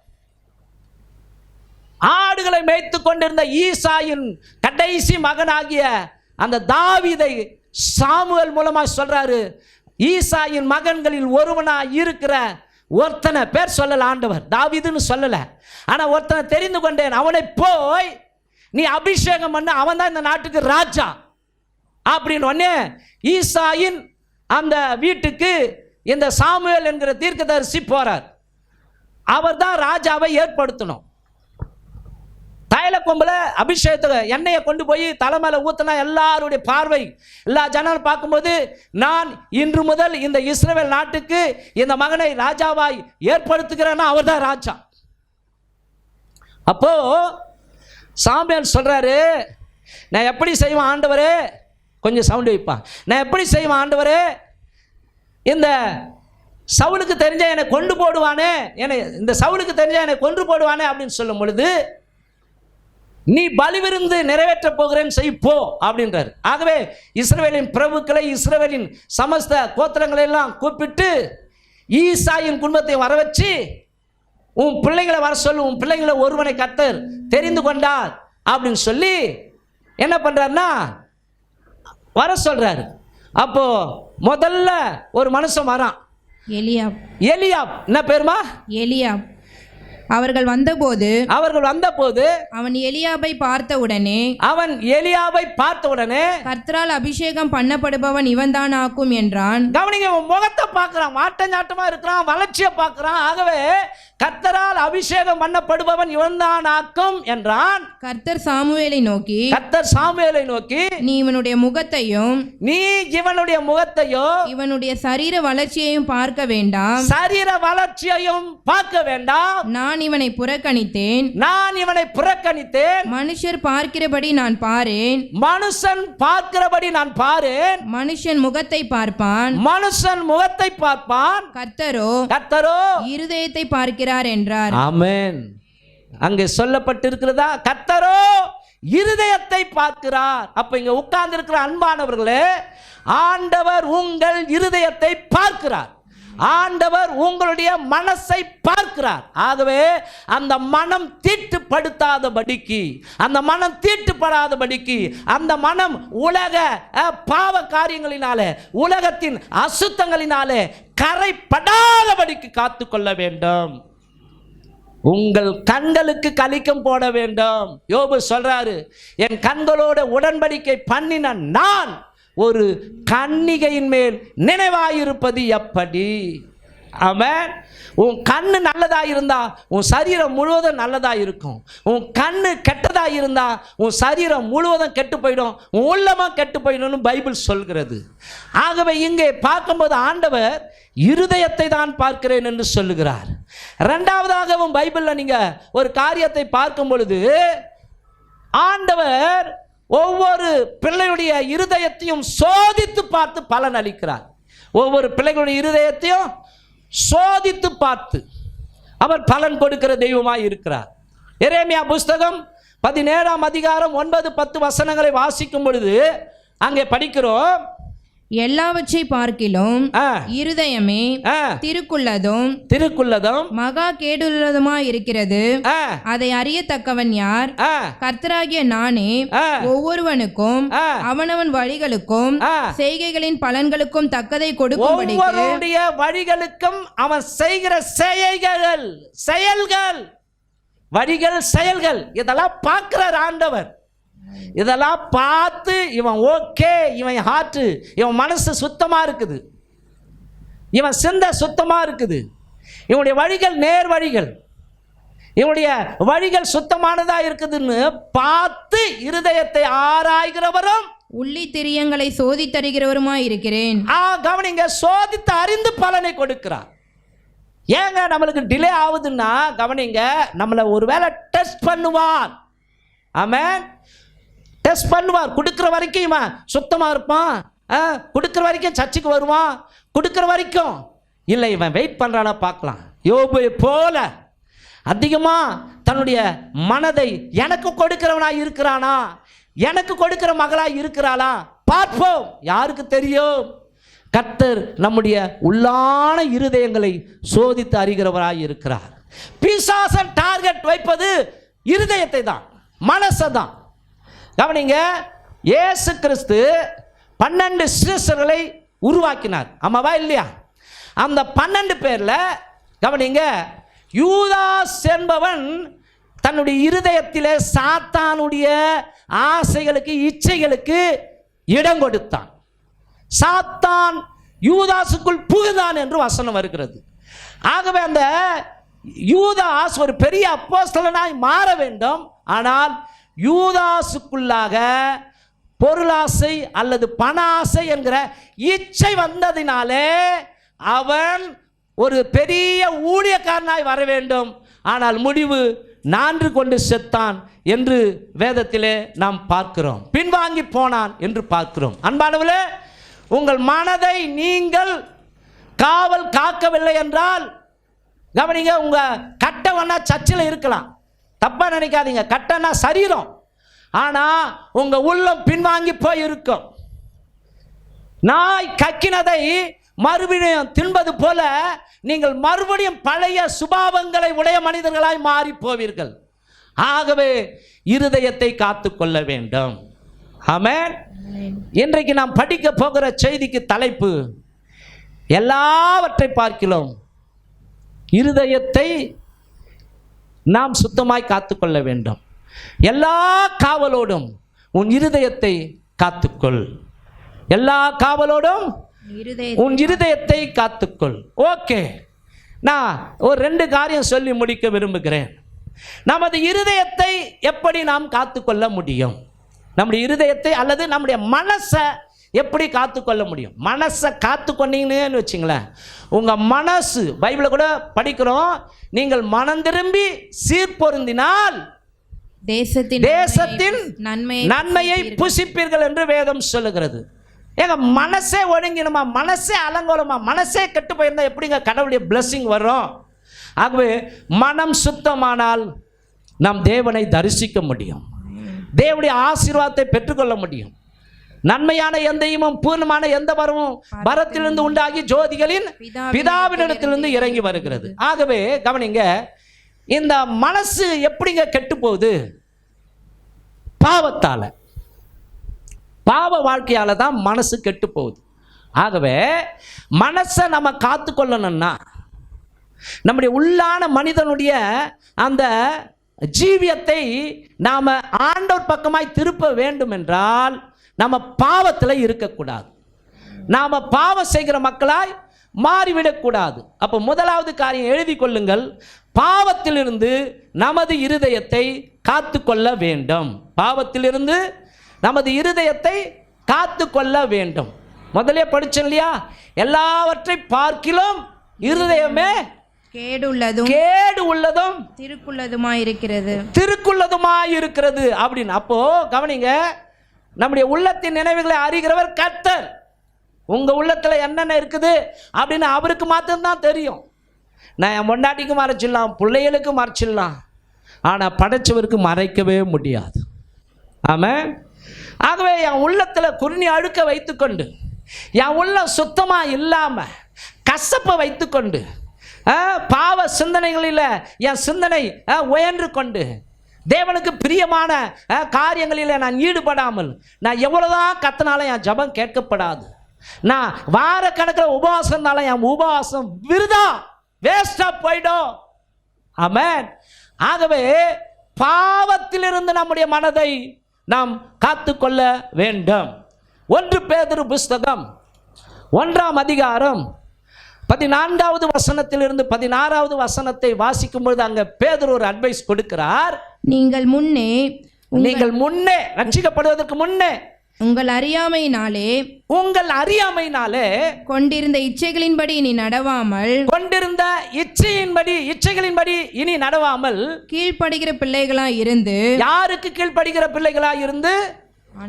ஆடுகளை மேய்த்து கொண்டிருந்த ஈசாயின் கடைசி மகனாகிய அந்த தாவீதை சாமுவேல் மூலமாக சொல்றாரு, ஈசாயின் மகன்களில் ஒருவனாக இருக்கிற ஒருத்தனை பேர் சொல்லல ஆண்டவர், தாவீதுன்னு சொல்லல, ஆனா ஒருத்தனை தெரிந்து கொண்டேன், அவனை போய் நீ அபிஷேகம் பண்ண, அவன் தான் இந்த நாட்டுக்கு ராஜா அப்படின்னு உடனே ஈசாயின் அந்த வீட்டுக்கு இந்த சாமுவேல் என்கிற தீர்க்கதரிசி போறார். அவர் தான் ராஜாவை ஏற்படுத்தணும். தைல கொம்புல அபிஷேகத்தை எண்ணெயை கொண்டு போய் தலைமையில ஊத்தினா எல்லாருடைய பார்வை, எல்லா ஜனங்களும் பார்க்கும்போது நான் இன்று முதல் இந்த இஸ்ரவேல் நாட்டுக்கு இந்த மகனை ராஜாவாய் ஏற்படுத்துகிறேன்னா அவர் தான் ராஜா. அப்போ சாமுவேல் சொல்றாரு, நான் எப்படி செய்வேன் ஆண்டவரே, கொஞ்சம் சவுண்ட் வைப்பான், நான் எப்படி செய்வேன் ஆண்டவரே, இந்த சவுலுக்கு தெரிஞ்ச என்னை கொண்டு போடுவானே, இந்த சவுலுக்கு தெரிஞ்ச என்னை கொன்று போடுவானே அப்படின்னு சொல்லும் பொழுது, நீ பலிவிருந்து நிறைவேற்ற போகிறேன்னு செய் போ அப்படின்றார். ஆகவே இஸ்ரவேலின் பிரபுக்களை, இஸ்ரவேலின் சமஸ்த கோத்திரங்களை எல்லாம் கூப்பிட்டு ஈசாயின் குடும்பத்தை வர வச்சு, உன் பிள்ளைங்களை வர சொல்லு, உன் பிள்ளைங்களை ஒருவனை கர்த்தர் தெரிந்து கொண்டார் அப்படின்னு சொல்லி என்ன பண்றாருன்னா வர சொல்றாரு. அப்போ முதல்ல ஒரு மனுஷன் வரான், எலியாப். எலியாப் என்ன பேருமா? எலியாப். அவர்கள் வந்தபோது அவன் எலியாபை பார்த்த உடனே கர்த்தரால் அபிஷேகம் பண்ணப்படுபவன் இவன்தான் ஆக்கும் என்றான். கவனிங்க, முகத்தை பார்க்கிறான், வாட்டஞ்சாட்டமா இருக்கிறான், வளர்ச்சியை பார்க்கிறான். ஆகவே கர்த்தரால் அபிஷேகம் பண்ணப்படுபவன் இவன்தான் ஆக்கும் என்றான். கர்த்தர் சாமுவேலை நோக்கி நீ இவனுடைய முகத்தையும் இவனுடைய சரீர வளர்ச்சியையும் பார்க்க வேண்டாம். நான் நான் இவனை புறக்கணித்தேன், மனுஷர் பார்க்கிறபடி நான் பாரேன், மனுஷன் பார்க்கிறபடி நான் பாரேன், மனுஷன் முகத்தை பார்ப்பான், கர்த்தரோ இருதயத்தை பார்க்கிறார் என்றார். ஆமென். அங்கே சொல்லப்பட்டிருக்கிறதா, கர்த்தரோ இருதயத்தை பார்க்கிறார். அப்ப இங்க உட்கார்ந்து இருக்கிற அன்பானவர்களே, ஆண்டவர் உங்கள் இருதயத்தை பார்க்கிறார். ஆண்டவர் உங்களுடைய மனசை பார்க்கிறார். ஆகவே அந்த மனம் தீட்டுப்படுத்தாதபடிக்கு, அந்த மனம் தீட்டுப்படாதபடிக்கு, அந்த மனம் உலக பாவ காரியங்களினாலே, உலகத்தின் அசுத்தங்களினாலே கரைப்படாதபடிக்கு காத்துக்கொள்ள வேண்டும். உங்கள் கண்களுக்கு கலிக்கம் போட வேண்டும். யோபு சொல்றாரு, என் கண்களோட உடன்படிக்கை பண்ணின நான் ஒரு கன்னிகையின் மேல் நினைவாயிருப்பது எப்படி? ஆமென். உன் கண்ணு நல்லதா இருந்தா உன் சரீரம் முழுவதும் நல்லதா இருக்கும். உன் கண்ணு கெட்டதா இருந்தா உன் சரீரம் முழுவதும் கெட்டு போயிடும், உன் உள்ளமா கெட்டு போயிடும்னு பைபிள் சொல்கிறது. ஆகவே இங்கே பார்க்கும்போது ஆண்டவர் இருதயத்தை தான் பார்க்கிறேன் என்று சொல்லுகிறார். இரண்டாவதாகவும் பைபிளில் நீங்க ஒரு காரியத்தை பார்க்கும் பொழுது, ஆண்டவர் ஒவ்வொரு பிள்ளையுடைய இருதயத்தையும் சோதித்து பார்த்து பலன் அளிக்கிறார். ஒவ்வொரு பிள்ளைகளுடைய இருதயத்தையும் சோதித்து பார்த்து அவர் பலன் கொடுக்கிற தெய்வமாய் இருக்கிறார். எரேமியா புஸ்தகம் 17ஆம் அதிகாரம் 9-10 வசனங்களை வாசிக்கும் பொழுது அங்கே படிக்கிறோம், எல்லாவற்றை பார்க்கிலும் இருதயமே திருக்குள்ளதும் மகா கேடுள்ளதுமாய் இருக்கிறது, அதை அறியத்தக்கவன் யார்? கர்த்தராகிய நானே ஒவ்வொருவனுக்கும் அவனவன் வழிகளுக்கும் செய்கைகளின் பலன்களுக்கும் தக்கதை கொடுக்கும்படி, ஒவ்வொருடைய வழிகளுக்கும் அவன் செய்கிற செயல்கள் வழிகள் செயல்கள் இதெல்லாம் பார்க்கிறார் ஆண்டவர். இதெல்லாம் பார்த்து இவன் ஓகே, இவன் ஹார்ட், இவன் மனசு சுத்தமா இருக்குது, இவன் சிந்தை சுத்தமா இருக்குது, இவனுடைய வழிகள் நேர் வழிகள், இவனுடைய வழிகள் சுத்தமானதா இருக்குதுன்னு பார்த்து இருதயத்தை ஆராய்கிறவரும் உள்ளி திரியங்களை சோதித்தறிகிறவருமாய் இருக்கிறேன். கவனிங்க, சோதித்து அறிந்து பலனை கொடுக்கிறார். ஏங்க நம்மளுக்கு டிலே ஆகுதுன்னா கவனிங்க, நம்மளை ஒருவேளை டெஸ்ட் பண்ணுவார். ஆமென். டெஸ்ட் பண்ணுவார். கொடுக்குற வரைக்கும் இவன் சுத்தமாக இருப்பான், கொடுக்குற வரைக்கும் சர்ச்சுக்கு வருவான், கொடுக்குற வரைக்கும் இல்லை இவன் வெயிட் பண்ணுறானா பார்க்கலாம். யோபு போல அதிகமாக தன்னுடைய மனதை எனக்கு கொடுக்கிறவனாக இருக்கிறானா, எனக்கு கொடுக்கிற மகளாக இருக்கிறாளா பார்ப்போம். யாருக்கு தெரியும்? கர்த்தர் நம்முடைய உள்ளான இருதயங்களை சோதித்து அறிகிறவராக இருக்கிறார். பிசாசன் டார்கெட் வைப்பது இருதயத்தை தான், மனசை தான். கவனிங்க, இயேசு கிறிஸ்து 12 சீஷர்களை உருவாக்கினார். ஆமாவா இல்லையா? அந்த 12 பேர்ல கவனிங்க, யூதாஸ் என்பவன் தன்னுடைய இருதயத்திலே சாத்தானுடைய ஆசைகளுக்கு இச்சைகளுக்கு இடம் கொடுத்தான். சாத்தான் யூதாசுக்குள் புகுந்தான் என்று வசனம் வருகிறது. ஆகவே அந்த யூதாஸ் ஒரு பெரிய அப்போஸ்தலனாய் மாற வேண்டும். ஆனால் யூதாசுக்குள்ளாக பொருளாசை அல்லது பண ஆசை என்கிற இச்சை வந்ததினாலே அவன் ஒரு பெரிய ஊழியக்காரனாய் வர வேண்டும். ஆனால் முடிவு நான்று கொண்டு செத்தான் என்று வேதத்திலே நாம் பார்க்கிறோம். பின்வாங்கி போனான் என்று பார்க்கிறோம். அன்பானவர்களே, உங்கள் மனதை நீங்கள் காவல் காக்கவில்லை என்றால் கவனிங்க, உங்க கட்டவனா சர்ச்சில் இருக்கலாம், தப்பா நினைக்காதீங்க. கட்டனா சரீரம், ஆனா உங்க உள்ளம் பின்வாங்கி போய் இருக்கும். நாய் கக்கினதை மறுபடியும் தின்பது போல நீங்கள் மறுபடியும் பழைய சுபாவங்களை உடைய மனிதர்களாய் மாறி போவீர்கள். ஆகவே இருதயத்தை காத்துக்கொள்ள வேண்டும். ஆமென். இன்றைக்கு நாம் படிக்க போகிற செய்திக்கு தலைப்பு, எல்லாவற்றை பார்க்கிறோம் இருதயத்தை நாம் சுத்தமாய் காத்துக்கொள்ள வேண்டும். எல்லா காவலோடும் உன் இருதயத்தை காத்துக்கொள். எல்லா காவலோடும் உன் இருதயத்தை காத்துக்கொள். ஓகே, நான் ஒரு 2 காரியம் சொல்லி முடிக்க விரும்புகிறேன். நமது இருதயத்தை எப்படி நாம் காத்துக்கொள்ள முடியும்? நம்முடைய இருதயத்தை அல்லது நம்முடைய மனசை எப்படி காத்துக்கொள்ள முடியும்? மனசை காத்துக்கொண்டீங்கன்னு வச்சுங்களேன், உங்கள் மனசு பைபிளில் கூட படிக்கிறோம், நீங்கள் மனம் திரும்பி சீர்பொருந்தினால் தேசத்தின் நன்மையை புசிப்பீர்கள் என்று வேதம் சொல்லுகிறது. ஏங்க மனசே ஒழுங்கினுமா, மனசே அலங்கோலமா, மனசே கெட்டு போயிருந்தா எப்படிங்க கடவுளுடைய பிளஸிங் வரும்? ஆகவே மனம் சுத்தமானால் நாம் தேவனை தரிசிக்க முடியும், தேவனுடைய ஆசீர்வாதத்தை பெற்றுக்கொள்ள முடியும். நன்மையான எந்த ஈவும் பூர்ணமான எந்த வரமும் வரத்திலிருந்து உண்டாகி ஜோதிகளின் பிதாவினிடத்திலிருந்து இறங்கி வருகிறது. ஆகவே கவனிங்க, இந்த மனசு எப்படிங்க கெட்டு போகுது? பாவத்தால, பாவ வாழ்க்கையால தான் மனசு கெட்டு போகுது. ஆகவே மனசை நம்ம காத்துக்கொள்ளணும்னா, நம்முடைய உள்ளான மனிதனுடைய அந்த ஜீவியத்தை நாம் ஆண்டவர் பக்கமாய் திருப்ப வேண்டும் என்றால் நம்ம பாவத்தில் இருக்கக்கூடாது, நாம் பாவம் செய்கிற மக்களாய் மாறிவிடக்கூடாது. அப்போ முதலாவது காரியம் எழுதி கொள்ளுங்கள், பாவத்திலிருந்து நமது இருதயத்தை காத்து கொள்ள வேண்டும். பாவத்திலிருந்து நமது இருதயத்தை காத்து கொள்ள வேண்டும். முதலே படிச்சோம் இல்லையா, எல்லாவற்றை பார்க்கிலும் இருதயமே கேடு உள்ளதும் திருக்குள்ளதுமாயிருக்கிறது அப்படின்னு. அப்போ கவனிங்க, நம்முடைய உள்ளத்தின் நினைவுகளை அறிகிறவர் கர்த்தர். உங்க உள்ளத்துல என்னென்ன இருக்குது அப்படின்னு அவருக்கு மாத்திரம்தான் தெரியும். நான் என் பொண்டாட்டிக்கு மறைச்சிடலாம், பிள்ளைகளுக்கு மறைச்சிடலாம், ஆனா படைச்சவருக்கு மறைக்கவே முடியாது. ஆமாம். ஆகவே என் உள்ளத்துல குறுநி அழுக்க வைத்துக்கொண்டு, என் உள்ளம் சுத்தமா இல்லாம கசப்பை வைத்துக்கொண்டு, பாவ சிந்தனைகளில் என் சிந்தனை உயர்ந்து கொண்டு, தேவனுக்கு பிரியமான காரியங்களில் நான் ஈடுபடாமல், நான் எவ்வளோதான் கத்தினாலும் என் ஜபம் கேட்கப்படாது, நான் வார கணக்கில் உபவாசம் இருந்தாலும் என் உபவாசம் விருதா வேஸ்டா போயிடும். ஆமென். ஆகவே பாவத்திலிருந்து நம்முடைய மனதை நாம் காத்துக்கொள்ள வேண்டும். 1 பேதுரு புஸ்தகம் 1ஆம் அதிகாரம் 14வது வசனத்திலிருந்து 16வது வசனத்தை வாசிக்கும் பொழுது அங்க பேதுரு ஒரு அட்வைஸ் கொடுக்கிறார். நீங்கள் முன்னே ரட்சிக்கப்படுவதற்கு முன்னே உங்கள் அறியாமையினாலே கொண்டிருந்த இச்சைகளின்படி இனி நடவாமல் கீழ்ப்படுகிற பிள்ளைகளாய் இருந்து. யாருக்கு கீழ்ப்படுகிற பிள்ளைகளாய் இருந்து?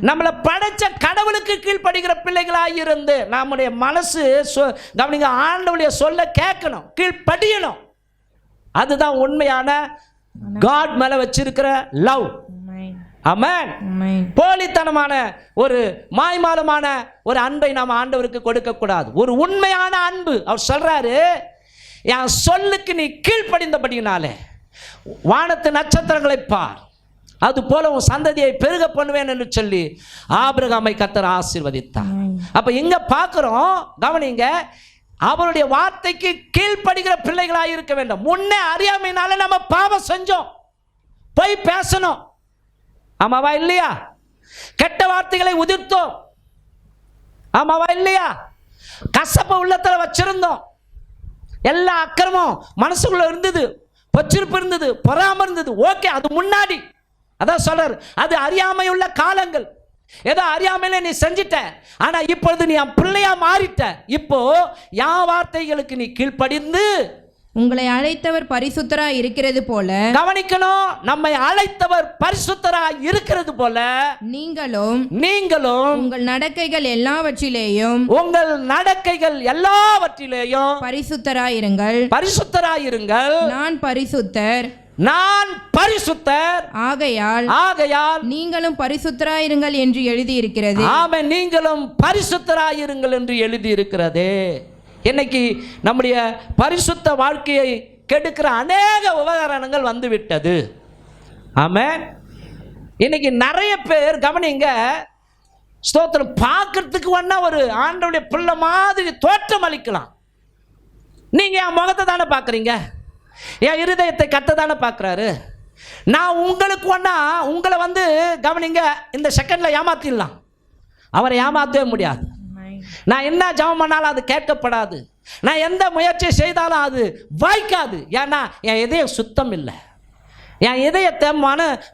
நம்மளை படைச்ச கடவுளுக்கு கீழ்ப்படுகிற பிள்ளைகளாய் இருந்து. நம்முடைய மனசு கவனிங்க, ஆண்டவருடைய சொல்ல கேட்கணும், கீழ்ப்படியணும். அதுதான் உண்மையான காட் மேல வச்சிருக்கிற லவ். ஆமென். போலித்தனமான ஒரு மாய்மாலமான ஒரு அன்பை நாம் ஆண்டவருக்கு கொடுக்க கூடாது. ஒரு உண்மையான அன்பு. அவர் சொல்றாரு, என் சொல்லுக்கு நீ கீழ்ப்படிந்தபடினாலே வானத்து நட்சத்திரங்களை பார், அது போல உன் சந்ததியை பெருக பண்ணுவேன் என்று சொல்லி ஆபிரகாமை கர்த்தர் ஆசீர்வதித்தார். அப்ப இங்க பார்க்கிறோம், கவனிங்க, அவருடைய வார்த்தைக்கு கீழ்ப்படுகிற பிள்ளைகளாக இருக்க வேண்டும். முன்னே அறியாமையினால நம்ம பாவம் செஞ்சோம், போய் பேசணும், ஆமாவா இல்லையா? கெட்ட வார்த்தைகளை உதிர்த்தோம், ஆமாவா இல்லையா? கசப்ப உள்ளத்துல வச்சிருந்தோம், எல்லா அக்கிரமும் மனசுக்குள்ள இருந்தது, பச்சிருப்பு இருந்தது, பொறாம இருந்தது. ஓகே, அது முன்னாடி. அதான் சொல்றாரு, அது அறியாமை உள்ள காலங்கள். ஏதோ அறியாமையில நீ செஞ்சிட்ட, ஆனா இப்பொழுது நீ என் பிள்ளையா மாறிட்ட. இப்போ என் வார்த்தைகளுக்கு நீ கீழ்ப்படிந்து உங்களை அழைத்தவர் பரிசுத்தராய் இருக்கிறது போல, கவனிக்கணும், நம்மை அழைத்தவர் பரிசுத்தராய் இருக்கிறது போல நீங்களும் உங்கள் நடக்கைகள் எல்லாவற்றிலேயும் பரிசுத்தராய் இருங்கள். நான் பரிசுத்தர் ஆகையால் நீங்களும் பரிசுத்தராயிருங்கள் என்று எழுதி இருக்கிறது. ஆமென். நீங்களும் பரிசுத்தராயிருங்கள் என்று எழுதி இருக்கிறது. இன்னைக்கு நம்முடைய பரிசுத்த வாழ்க்கையை கெடுக்கிற அநேக உபகரணங்கள் வந்து விட்டது. ஆமென். இன்னைக்கு நிறைய பேர் கவனிங்க, ஸ்தோத்திரம், பார்க்கறதுக்கு வேணா ஒரு ஆண்டவருடைய பிள்ளை மாதிரி தோற்றம் அளிக்கலாம். நீங்க என் முகத்தை தானே பார்க்குறீங்க, என் இருதயத்தை கத்த தானே பார்க்குறாரு. நான் உங்களுக்கு வேணா உங்களை கவனிங்க, இந்த செகண்டில் ஏமாத்திடலாம், அவரை ஏமாற்றவே முடியாது. நான் என்ன ஜெபம் பண்ணாலும் அது கேட்கப்படாது, நான் எந்த முயற்சி செய்தாலும் அது வாய்க்காது. ஏன்னா என் இதயம் சுத்தம் இல்லை, என் இதயத்தை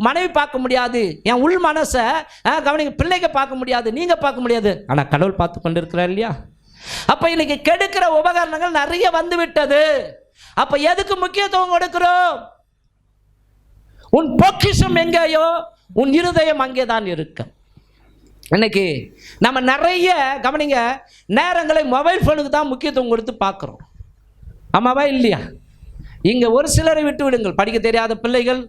மனைவி பார்க்க முடியாது, என் உள் மனசை கவனிங்க, பிள்ளைங்க பார்க்க முடியாது, நீங்கள் பார்க்க முடியாது, ஆனால் கடவுள் பார்த்து கொண்டு இருக்கிறார் இல்லையா? அப்போ இன்னைக்கு கெடுக்கிற உபகரணங்கள் நிறைய வந்து விட்டது. அப்போ எதுக்கு முக்கியத்துவம் கொடுக்கிறோம்? உன் பொக்கிஷம் எங்கேயோ உன் இருதயம் அங்கே தான் இருக்கு. இன்னைக்கு நம்ம நிறைய கவனிங்க நேரங்களை மொபைல் ஃபோனுக்கு தான் முக்கியத்துவம் கொடுத்து பார்க்குறோம். ஆமாவா இல்லையா? இங்கே ஒரு சிலரை விட்டு விடுங்கள், படிக்க தெரியாத பிள்ளைகள்,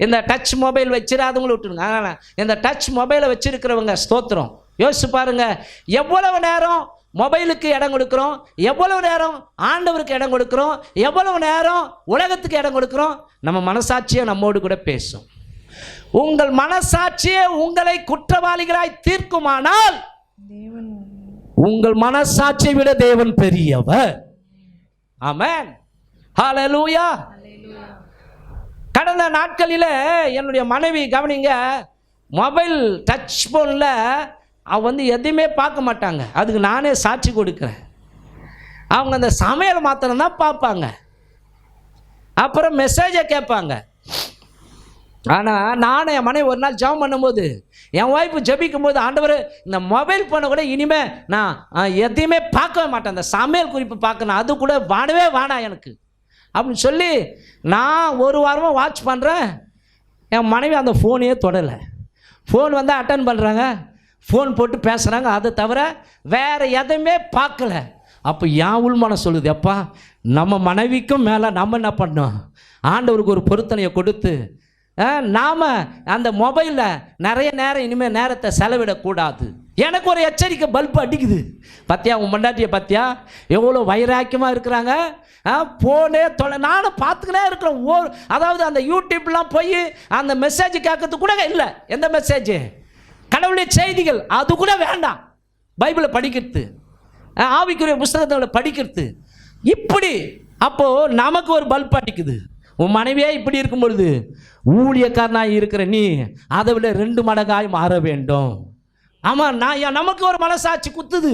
இந்த டச் மொபைல் வச்சிடாதவங்களை விட்டுடுங்க. ஆனால் இந்த டச் மொபைலை வச்சிருக்கிறவங்க ஸ்தோத்திரம், யோசிச்சு பாருங்க, எவ்வளவு நேரம் மொபைலுக்கு இடம் கொடுக்குறோம், எவ்வளவு நேரம் ஆண்டவருக்கு இடம் கொடுக்குறோம், எவ்வளவு நேரம் உலகத்துக்கு இடம் கொடுக்குறோம். நம்ம மனசாட்சியை நம்மோடு கூட பேசும். உங்கள் மனசாட்சியே உங்களை குற்றவாளிகளாய் தீர்க்குமானால் உங்கள் மனசாட்சியை விட தேவன் பெரியவர். ஆமென், ஹல்லேலூயா. கடந்த நாட்களில் என்னுடைய மனைவி கவனிங்க, மொபைல் டச் ஃபோனில் அவ எதையுமே பார்க்க மாட்டாங்க. அதுக்கு நானே சாட்சி கொடுக்குறேன். அவங்க அந்த சமையல் மாத்திரம் தான் பார்ப்பாங்க, அப்புறம் மெசேஜை கேட்பாங்க. ஆனால் நானும் என் மனைவி ஒரு நாள் ஜெபம் பண்ணும்போது, என் ஒய்ஃபு ஜெபிக்கும் போது, ஆண்டவர் இந்த மொபைல் ஃபோனை கூட இனிமேல் நான் எதையுமே பார்க்கவே மாட்டேன், அந்த சமையல் குறிப்பு பார்க்கணும், அது கூட வாடவே வேணாம் எனக்கு அப்படின்னு சொல்லி நான் ஒரு வாரமாக வாட்ச் பண்ணுறேன். என் மனைவி அந்த ஃபோனையே தொடலை. ஃபோன் வந்தால் அட்டன் பண்ணுறாங்க, ஃபோன் போட்டு பேசுகிறாங்க, அதை தவிர வேறு எதையுமே பார்க்கல. அப்போ என் உள்மனம் சொல்லுது, அப்பா நம்ம மனைவிக்கும் மேலே நம்ம என்ன பண்ணோம், ஆண்டவருக்கு ஒரு பொருத்தனையை கொடுத்து நாம் அந்த மொபைலில் நிறைய நேரம் இனிமேல் நேரத்தை செலவிடக்கூடாது. எனக்கு ஒரு எச்சரிக்கை பல்பு அடிக்குது. பார்த்தியா உன் மண்டாட்டியை, பார்த்தியா எவ்வளோ வைராக்கியமாக இருக்கிறாங்க, போனே நானும் பார்த்துக்கினே இருக்கிறேன். அதாவது அந்த யூடியூப்லாம் போய் அந்த மெசேஜ் கேட்கறது கூட இல்லை. எந்த மெசேஜ்? கடவுளுடைய செய்திகள், அது கூட வேண்டாம். பைபிளை படிக்கிறது, ஆவிக்குரிய புஸ்தகத்தை படிக்கிறது, இப்படி. அப்போது நமக்கு ஒரு பல்ப் அடிக்குது. உன் மனைவியே இப்படி இருக்கும் பொழுது ஊழியக்காரனாக இருக்கிற நீ அதை விட 2 மடங்காய் மாற வேண்டும். ஆமாம், நமக்கு ஒரு மனசாட்சி குத்துது.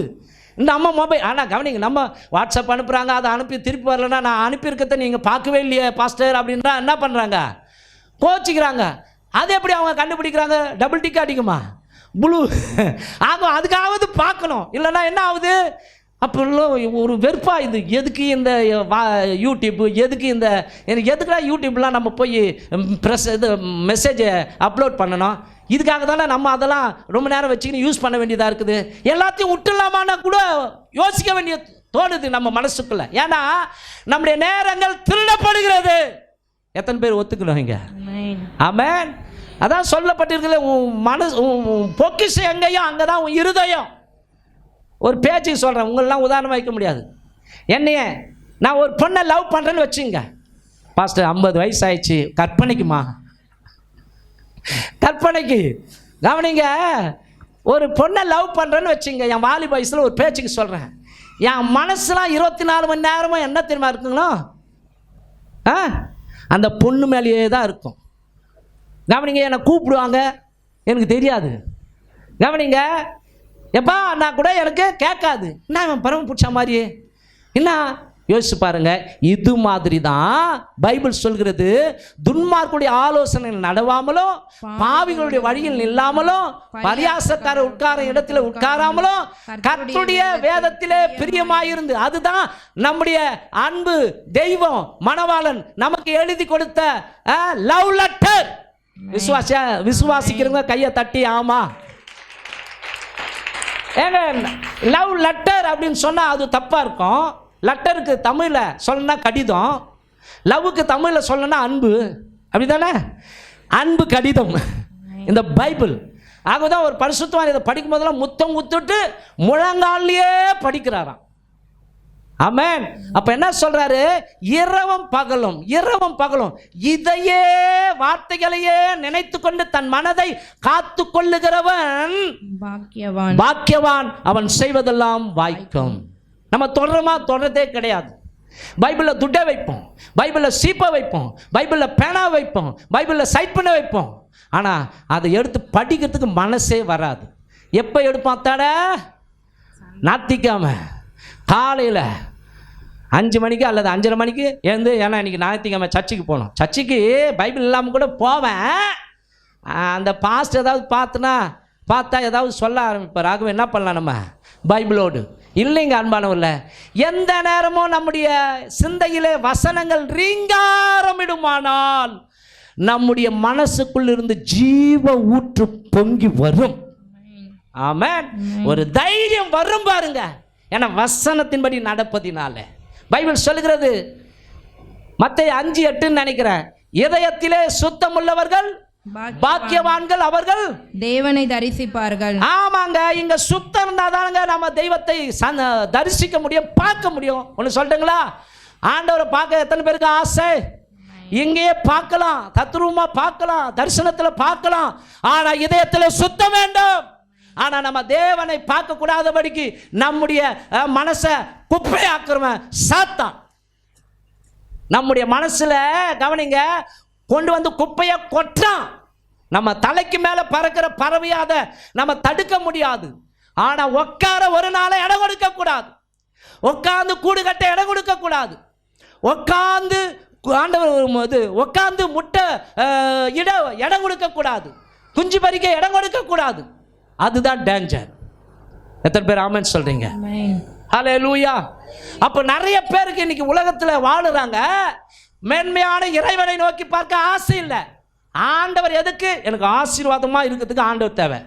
இந்த அம்மா மொபைல், ஆனால் கவனிங்க, நம்ம வாட்ஸ்அப் அனுப்புகிறாங்க, அதை அனுப்பி திருப்பி வரலன்னா, நான் அனுப்பியிருக்கத்தை நீங்கள் பார்க்கவே இல்லையே பாஸ்டர் அப்படின்றா என்ன பண்ணுறாங்க, கோச்சிக்கிறாங்க. அது எப்படி அவங்க கண்டுபிடிக்கிறாங்க? டபுள் டிக் அடிக்குமா, ப்ளூ ஆகும், அதுக்காவது பார்க்கணும், இல்லைன்னா என்ன ஆகுது? அப்போல்லாம் ஒரு வெறுப்பாக இது, எதுக்கு இந்த யூடியூப்பு, எதுக்கு இந்த எனக்கு எதுக்குடா யூடியூப்லாம் நம்ம போய் இது மெசேஜை அப்லோட் பண்ணணும், இதுக்காக தானே நம்ம அதெல்லாம் ரொம்ப நேரம் வச்சுக்கின்னு யூஸ் பண்ண வேண்டியதாக இருக்குது. எல்லாத்தையும் விட்டுலாமான்னா கூட யோசிக்க வேண்டிய தோணுது நம்ம மனசுக்குள்ளே. ஏன்னா நம்முடைய நேரங்கள் திருடப்படுகிறது. எத்தனை பேர் ஒத்துக்கணும் இங்கே? ஆமென். அதான் சொல்லப்பட்டிருக்கல, உன் மனசு பொக்கிஷம் எங்கேயோ அங்கே தான் உன் இருதயம். ஒரு பேச்சுக்கு சொல்கிறேன், உங்களெலாம் உதாரணம் வைக்க முடியாது. என்னைய நான் ஒரு பொண்ணை லவ் பண்ணுறேன்னு வச்சுங்க, பாஸ்டர் 50 வயசு ஆயிடுச்சு, கற்பனைக்குமா, கற்பனைக்கு கவனிங்க, ஒரு பொண்ணை லவ் பண்ணுறேன்னு வச்சுங்க, என் வாலிப வயசில் ஒரு பேச்சுக்கு சொல்கிறேன், என் மனசுலாம் 24 மணி நேரமும் என்ன தெரியுமா இருக்குங்களோ, அந்த பொண்ணு மேலேயே தான் இருக்கும். கவனிங்க, என்னை கூப்பிடுவாங்க, எனக்கு தெரியாது. கவனிங்க, எப்பா நான் கூட எனக்கு கேட்காது, என்ன இவன் பரம பிடிச்ச மாதிரியே என்ன யோசிச்சு பாருங்க. இது மாதிரி தான் பைபிள் சொல்கிறது, துன்மார்க்குடைய ஆலோசனை நடவாமலும், பாவிகளுடைய வழியில் நில்லாமலும், பரியாசக்கார உட்கார இடத்துல உட்காராமலும், கர்த்தருடைய வேதத்திலே பிரியமாயிருந்து, அதுதான் நம்முடைய அன்பு தெய்வம் மணவாளன் நமக்கு எழுதி கொடுத்த லவ் லெட்டர். விசுவாசிக்கிறவங்க கையை தட்டி ஆமா. ஏங்க லவ் லெட்டர் அப்படின்னு சொன்னால் அது தப்பாக இருக்கும். லெட்டருக்கு தமிழில் சொல்லணும்னா கடிதம், லவ்வுக்கு தமிழில் சொல்லணும்னா அன்பு, அப்படி தானே? அன்பு கடிதம் இந்த பைபிள். ஆகதான் ஒரு பரிசுத்தவான் இதை படிக்கும் போதெல்லாம் முத்தம் குத்துட்டு முழங்காலியே படிக்கிறாராம். ஆமென். அப்போ என்ன சொல்கிறாரு? இரவும் பகலும் இதையே வார்த்தைகளையே நினைத்து கொண்டு தன் மனதை காத்து கொள்ளுகிறவன் பாக்கியவான், அவன் செய்வதெல்லாம் வாய்க்கும். நம்ம தொடர்றதே கிடையாது. பைபிளில் துட்டை வைப்போம், பைபிளில் சீப்பை வைப்போம், பைபிளில் பேனா வைப்போம், பைபிளில் சைட் பண்ண வைப்போம், ஆனால் அதை எடுத்து படிக்கிறதுக்கு மனசே வராது. எப்போ எடுப்பாத்தாட? ஞாயிற்றுக்கிழமை காலையில் 5 மணிக்கு அல்லது 5:30 மணிக்கு எழுந்து, ஏன்னா இன்றைக்கி ஞாயிற்றுக்கிழமை சர்ச்சுக்கு போகணும். சர்ச்சுக்கு பைபிள் இல்லாமல் கூட போவேன். அந்த பாஸ்ட் ஏதாவது பார்த்தா ஏதாவது சொல்ல ஆரம்பிப்பார். ஆகவே என்ன பண்ணலாம், நம்ம பைபிளோடு இல்லைங்க அன்பானவர்களே. எந்த நேரமும் நம்முடைய சிந்தையிலே வசனங்கள் ரீங்காரமிடுமானால் நம்முடைய மனசுக்குள் இருந்து ஜீவ ஊற்று பொங்கி வரும். ஆமென். ஒரு தைரியம் வரும் பாருங்க, ஏன்னா வசனத்தின்படி நடப்பதினால. பைபிள் சொல்லுகிறது, மத்தேயு 5:8 நினைக்கிறேன், இதயத்திலே சுத்தமுள்ளவர்கள் பாக்கியவான்கள், அவர்கள் தேவனை தரிசிப்பார்கள். ஆமாங்க, இங்க சுத்தம் இருந்தாதாங்க நம்ம தெய்வத்தை தரிசிக்க முடியும், பார்க்க முடியும். ஒன்று சொல்லட்டுங்களா, ஆண்டவரை பார்க்க எத்தனை பேருக்கு ஆசை? இங்கேயே பார்க்கலாம், தத்ரூபமா பார்க்கலாம், தரிசனத்தில் பார்க்கலாம். ஆனா இதயத்தில் சுத்தம் வேண்டும். ஆனா நம்ம தேவனை பார்க்க கூடாதபடிக்கு நம்முடைய மனசை குப்பையாக்குறவன் சாத்தான். நம்முடைய மனசுல கவனிங்க, கொண்டு வந்து குப்பையை கொட்டான். நம்ம தலைக்கு மேல பறக்கிற பறவையாத நம்ம தடுக்க முடியாது. ஆனா உட்கார ஒரு நாளை இடம் கொடுக்க கூடாது, உட்கார்ந்து கூடு கட்ட இடம் கொடுக்க கூடாது, உட்கார்ந்து உட்கார்ந்து முட்டை இடம் கொடுக்க கூடாது, குஞ்சு பறிக்க இடம் கொடுக்க கூடாது. அதுதான் டேஞ்சர். எத்தனை பேர் ஆமென் சொல்றீங்க? ஹல்லேலூயா. அப்ப நிறைய பேருக்கு இன்னைக்கு உலகத்துல வாழுறாங்க, மேன்மையான இறைவனை நோக்கி பார்க்க ஆசை இல்லை. ஆண்டவர் எதுக்கு? எனக்கு ஆசீர்வாதமா இருக்கிறதுக்கு ஆண்டவர் தேவை,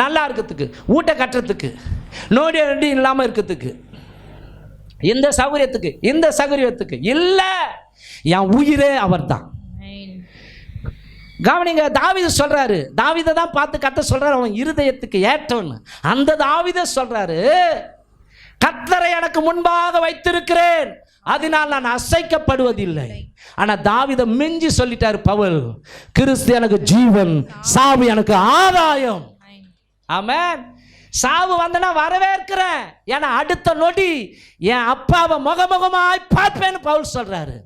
நல்லா இருக்கிறதுக்கு, ஊட்ட கட்டுறதுக்கு, நோடி நொடி இல்லாம இருக்கிறதுக்கு, இந்த சௌகரியத்துக்கு இல்லை. என் உயிரே அவர் தான். கவனிங்க, தாவீது சொல்றாரு, தாவீதை தான் பார்த்து கர்த்தர் சொல்றாரு, அவன் இருதயத்துக்கு ஏற்றவன். அந்த தாவீதை சொல்றாரு, கர்த்தரை எனக்கு முன்பாக வைத்திருக்கிறேன், அதனால் நான் அசைக்கப்படுவதில்லை. ஆனா தாவீதை மிஞ்சி சொல்லிட்டாரு பவுல், கிறிஸ்து எனக்கு ஜீவன், சாவு எனக்கு ஆதாயம். ஆமென். சாவு வந்தனா வரவேற்கிறேன், ஏன்னா அடுத்த நொடி என் அப்பாவை முகமுகமாய் பார்ப்பேன்னு பவுல் சொல்றாரு.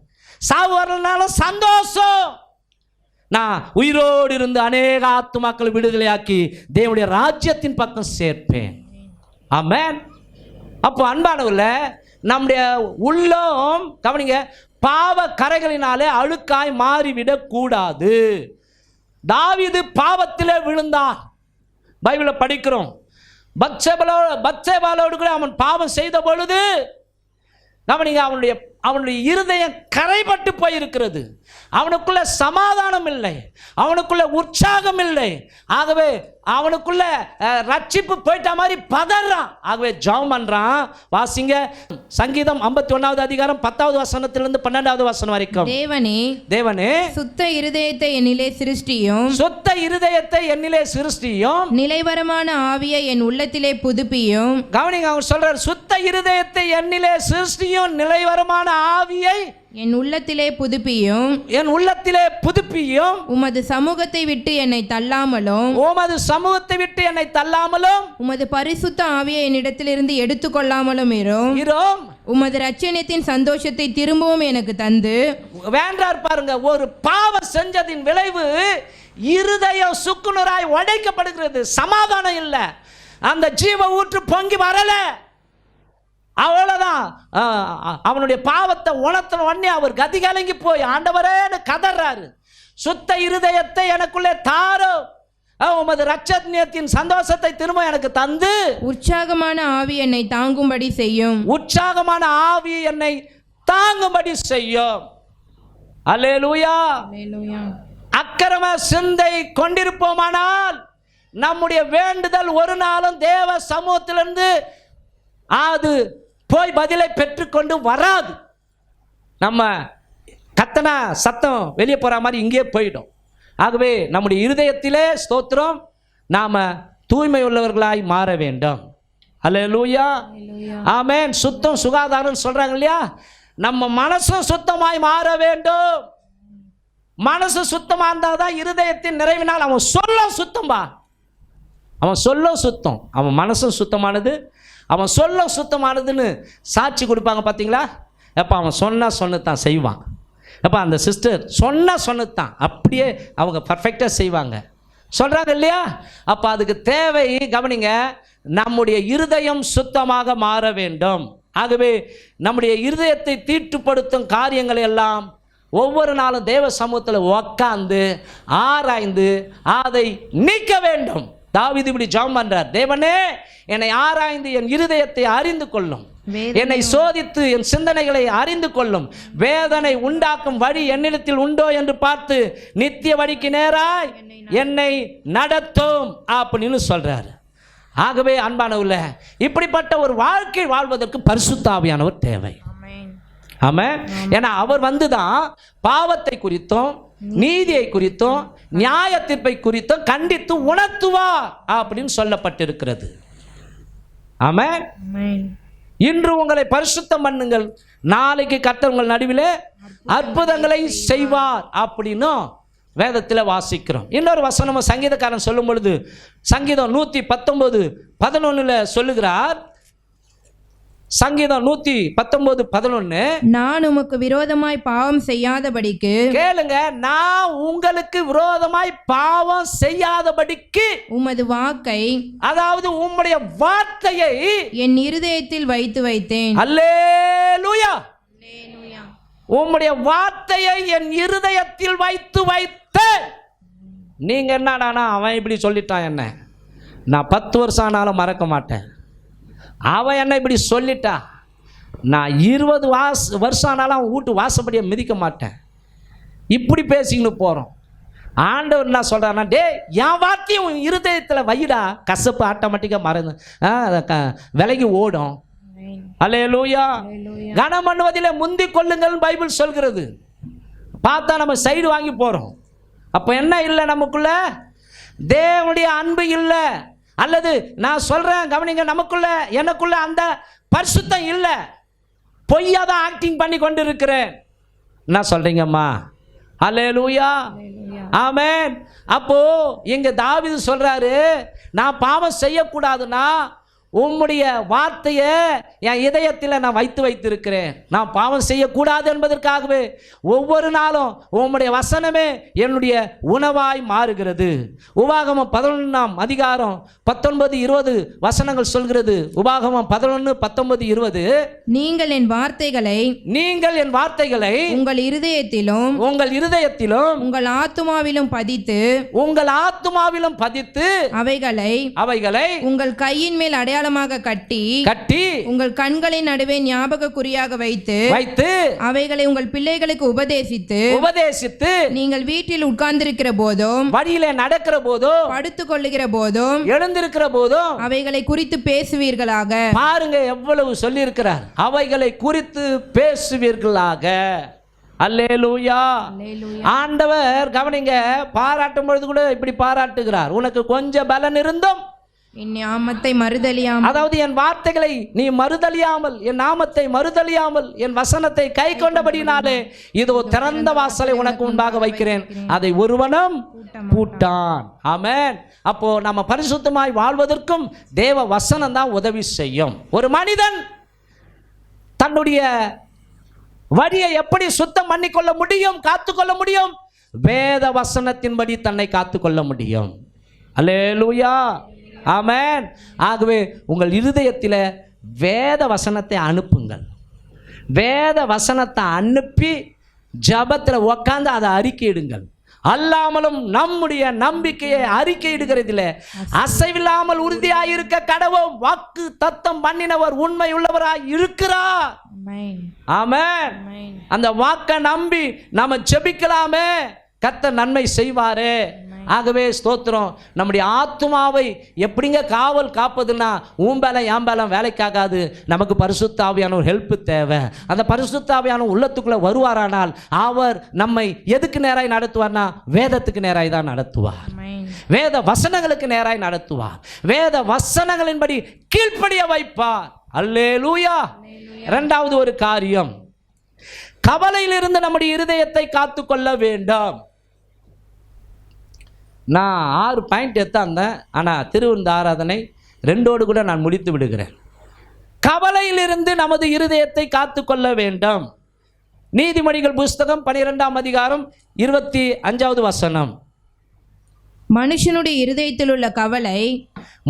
சாவு வரலனாலும் சந்தோஷம், நான் உயிரோடு இருந்து அநேக ஆத்துமாக்களை விடுதலையாக்கி தேவனுடைய ராஜ்யத்தின் பக்கம் சேர்ப்பேன். ஆமென். அப்போ அன்பானவர்களே, நம்முடைய உள்ளம் கவனிங்க, பாவ கரைகளினாலே அழுக்காய் மாறிவிடக் கூடாது. தாவீது பாவத்திலே விழுந்தான், பைபிளை படிக்கிறோம். பத்சேபாளோடு கூட அவன் பாவம் செய்த பொழுது கவனிங்க, அவனுடைய இருதயம் கரைபட்டு போயிருக்கிறது. அவனுக்குள்ள சமாதானம் இல்லை, அவனுக்குள்ள உற்சாகம் இல்லை. ஆகவே அவனுக்குள்ள ரட்சிப்பு போயிட்ட மாதிரி பதறான். ஆகவே ஜெபம் பண்றான். வாசிங்க சங்கீதம் 51வது அதிகாரம் 10வது வசனத்திலிருந்து 12வது வசனம் வரைக்கும். தேவனே சுத்த இருதயத்தை என்னிலே சிருஷ்டியும், நிலைவரமான ஆவியை என் உள்ளத்திலே புதுப்பியும். கவனிங்க, அவன் சொல்றார், சுத்த இருதயத்தை என்னிலே சிருஷ்டியும், நிலைவரமான ஆவியை என் உள்ளத்திலே புதுப்பியும், உமது சமூகத்தை விட்டு என்னை தள்ளாமலும், உமது பரிசுத்த ஆவியை என்னிடத்திலிருந்து எடுத்துக்கொள்ளாமலும் இரும். உமது இரட்சணியத்தின் சந்தோஷத்தை திரும்பவும் எனக்கு தந்து. வேண்டார் பாருங்க, ஒரு பாவம் செஞ்சதின் விளைவு இருதயம் சுக்குநூறாய் உடைக்கப்படுகிறது. சமாதானம் இல்லை, அந்த ஜீவ ஊற்று பொங்கி வரல. அவ்வளோதான். அவனுடைய பாவத்தை உணர்த்தின உடனே அவர் கதி கலங்கி போய் ஆண்டவரேன்னு கதறாரு. சுத்த இருதயத்தை எனக்குள்ளே தாரோ, உமது இரட்சணியத்தின் சந்தோஷத்தை திரும்ப எனக்கு தந்து, உற்சாகமான ஆவி என்னை தாங்கும்படி செய்யும். அல்லேலூயா. அக்கிரம சிந்தை கொண்டிருப்போமானால் நம்முடைய வேண்டுதல் ஒரு நாளும் தேவ சமூகத்திலிருந்து அது போய் பதிலை பெற்றுக்கொண்டு வராது. நம்ம கத்தனா சத்தம் வெளியே போகிற மாதிரி இங்கே போயிடும். ஆகவே நம்முடைய இருதயத்திலே ஸ்தோத்திரம், நாம் தூய்மை உள்ளவர்களாய் மாற வேண்டும். அல்லேலூயா. ஆமென். சுத்தம் சுகாதாரம் சொல்கிறாங்க இல்லையா, நம்ம மனசும் சுத்தமாய் மாற வேண்டும். மனசு சுத்தமாக இருந்தால் தான் இருதயத்தின் நிறைவினால் அவன் சொல்ல சுத்தம்பா, அவன் சொல்ல சுத்தம், அவன் மனசும் சுத்தமானது, அவன் சொல்ல சுத்தமானதுன்னு சாட்சி கொடுப்பாங்க பார்த்தீங்களா. எப்போ அவன் சொன்னதான் செய்வான். எப்போ அந்த சிஸ்டர் சொன்னதான் அப்படியே அவங்க பர்ஃபெக்டாக செய்வாங்க, சொல்கிறாங்க இல்லையா. அப்போ அதுக்கு தேவை கவனிங்க, நம்முடைய இருதயம் சுத்தமாக மாற வேண்டும். ஆகவே நம்முடைய இருதயத்தை தீட்டுப்படுத்தும் காரியங்களை எல்லாம் ஒவ்வொரு நாளும் தேவ சமூகத்தில் உட்கார்ந்து ஆராய்ந்து அதை நீக்க வேண்டும். தாவீது இப்படி ஜெபம் பண்றார், தேவனே என்னை ஆராய்ந்து என் இருதயத்தை அறிந்து கொள்ளும், என்னை சோதித்து என் சிந்தனைகளை அறிந்து கொள்ளும், வேதனை உண்டாக்கும் வழி என்னிடத்தில் உண்டோ என்று பார்த்து நித்திய வழிக்கு நேராய் என்னை நடத்தும் அப்படின்னு சொல்றாரு. ஆகவே அன்பானவர்களே, இப்படிப்பட்ட ஒரு வாழ்க்கை வாழ்வதற்கு பரிசுத்த ஆவியானவர் தேவை. ஆமென். ஏன்னா அவர் வந்துதான் பாவத்தை குறித்தும் நீதியை குறித்தும் நியாய தீர்ப்பை குறித்தும் கண்டித்து உணர்த்துவார் அப்படின்னு சொல்லப்பட்டிருக்கிறது. ஆமென். இன்று உங்களை பரிசுத்தம் பண்ணுங்கள், நாளைக்கு கர்த்தர் உங்கள் நடுவிலே அற்புதங்களை செய்வார் அப்படின்னு வேதத்தில் வாசிக்கிறோம். இன்னொரு வசனம் சங்கீதக்காரன் சொல்லும் பொழுது சங்கீதம் 119:11 சொல்லுகிறார். சங்கீதம் 119:11, நான் உமக்கு விரோதமாய் பாவம் செய்யாதபடிக்கு, கேளுங்க, நான் உங்களுக்கு விரோதமாய் பாவம் செய்யாதபடிக்கு உமது வாக்கை, அதாவது உம்முடைய வார்த்தையை என் இருதயத்தில் வைத்து வைத்தேன். அல்லேலூயா. உம்முடைய வார்த்தையை என் இருதயத்தில் வைத்து வைத்தேன். நீங்க என்னடானா அவன் இப்படி சொல்லிட்டான், என்ன நான் 10 வருஷம் ஆனாலும் மறக்க மாட்டேன், அவன் என்ன இப்படி சொல்லிட்டா, நான் 20 வருஷம் ஆனாலும் அவன் வீட்டு வாசப்படியை மிதிக்க மாட்டேன், இப்படி பேசிக்கின்னு போகிறோம். ஆண்டவர் என்ன சொல்கிறான்னா, டே என் வார்த்தையும் உன் இருதயத்தில் வைடா, கசப்பு ஆட்டோமேட்டிக்காக மறந்து விலகி ஓடும். அல்லேலூயா. கனம் பண்ணுவதில் முந்தி கொள்ளுங்கள் பைபிள் சொல்கிறது. பார்த்தா நம்ம சைடு வாங்கி போகிறோம். அப்போ என்ன இல்லை, நமக்குள்ள தேவனுடைய அன்பு இல்லை, அல்லது நான் சொல்கிறேன் கவனிங்க, நமக்குள்ள எனக்குள்ள அந்த பரிசுத்தம் இல்லை, பொய்யா தான் ஆக்டிங் பண்ணி கொண்டு இருக்கிறேன். என்ன சொல்கிறீங்கம்மா? அல்லேலூயா. ஆமென். அப்போ இங்கே தாவீது சொல்கிறாரு, நான் பாவம் செய்யக்கூடாதுன்னா உம்முடைய வார்த்தையை என் இதயத்தில் நான் வைத்து வைத்திருக்கிறேன். நான் பாவம் செய்யக்கூடாது என்பதற்காகவே ஒவ்வொரு நாளும் உம்முடைய வசனமே என்னுடைய உணவாய் மாறுகிறது. உபாகமம் 11:19-20 வசனங்கள் சொல்கிறது. உபாகமம் 11:19-20, நீங்கள் என் வார்த்தைகளை உங்கள் இருதயத்திலும் உங்கள் ஆத்துமாவிலும் பதித்து அவைகளை உங்கள் கையின் மேல் அடையாளமாக கட்டி உங்கள் கண்களின் நடுவே ஞாபக குறியாக வைத்து அவைகளை உங்கள் பிள்ளைகளுக்கு உபதேசித்து நீங்கள் வீட்டில் உட்கார்ந்திருக்கிற போதும், வழியில நடக்கிற போதும், படுத்துக் கொள்ளுகிற போதும், எழுந்திருக்கிற போதும் அவைகளை குறித்து பேசுவீர்களாக. பாருங்க எவ்வளவு சொல்லி இருக்கிறார், அவைகளை குறித்து பேசுவீர்களாக. அல்லேலூயா. ஆண்டவர் கவனிங்க, பாராட்டும் பொழுது கூட இப்படி பாராட்டுகிறார், உனக்கு கொஞ்சம் பலன் இருந்தும் என் நாமத்தை மறுதலியாமல், அதாவது என் வார்த்தைகளை நீ மறுதலியாமல், என் நாமத்தை மறுதலியாமல், என் வசனத்தை கை கொண்டபடினாலே இதோ திறந்த வாசலை உனக்கு முன்பாக வைக்கிறேன், அதை ஒருவனும் பூட்டான். ஆமென். அப்போ நம்ம பரிசுத்தமாய் வாழ்வதற்கும் தேவ வசனம் தான் உதவி செய்யும். ஒரு மனிதன் தன்னுடைய வழியை எப்படி சுத்தம் பண்ணிக்கொள்ள முடியும், காத்துக்கொள்ள முடியும்? வேத வசனத்தின்படி தன்னை காத்துக்கொள்ள முடியும். அல்லேலூயா. ஆமென். ஆகவே உங்கள் இருதயத்தில் வேத வசனத்தை அனுப்புங்கள். வேத வசனத்தை அனுப்பி ஜபத்தில் உட்கார்ந்து அதை அறிக்கையிடுங்கள். அல்லாமலும் நம்முடைய நம்பிக்கையை அறிக்கையிடுகிறதில் அசைவில்லாமல் உறுதியாயிருக்க கடவோம். வாக்கு தத்தம் பண்ணினவர் உண்மை உள்ளவராய் இருக்கிறார். ஆமென். அந்த வாக்கை நம்பி நாம ஜெபிக்கலாமே, கர்த்தர் நன்மை செய்வாரே. ஆகவே ஸ்தோத்திரம். நம்முடைய ஆத்துமாவை எப்படிங்க காவல் காப்பதுன்னா, ஊம்பேலம் யாம்பேலம் வேலைக்காகாது. நமக்கு பரிசுத்த ஆவியான ஒரு ஹெல்ப் தேவை. அந்த பரிசுத்த ஆவியான உள்ளத்துக்குள்ளே வருவாரானால் அவர் நம்மை எதுக்கு நேராய் நடத்துவார்னா, வேதத்துக்கு நேராய் தான் நடத்துவார். வேத வசனங்களுக்கு நேராய் நடத்துவார். வேத வசனங்களின்படி கீழ்ப்படிய வைப்பார். அல்லேலூயா. இரண்டாவது ஒரு காரியம், கவலையிலிருந்து நம்முடைய இருதயத்தை காத்துக்கொள்ள வேண்டும். நான் 6 பாயிண்ட் எடுத்தாந்தேன், ஆனால் திருவிருந்த ஆராதனை 2 கூட நான் முடித்து விடுகிறேன். கவலையிலிருந்து நமது இருதயத்தை காத்துக்கொள்ள வேண்டும். நீதிமொழிகள் புஸ்தகம் 12ஆம் அதிகாரம் 25வது வசனம். மனுஷனுடைய இருதயத்தில் உள்ள கவலை,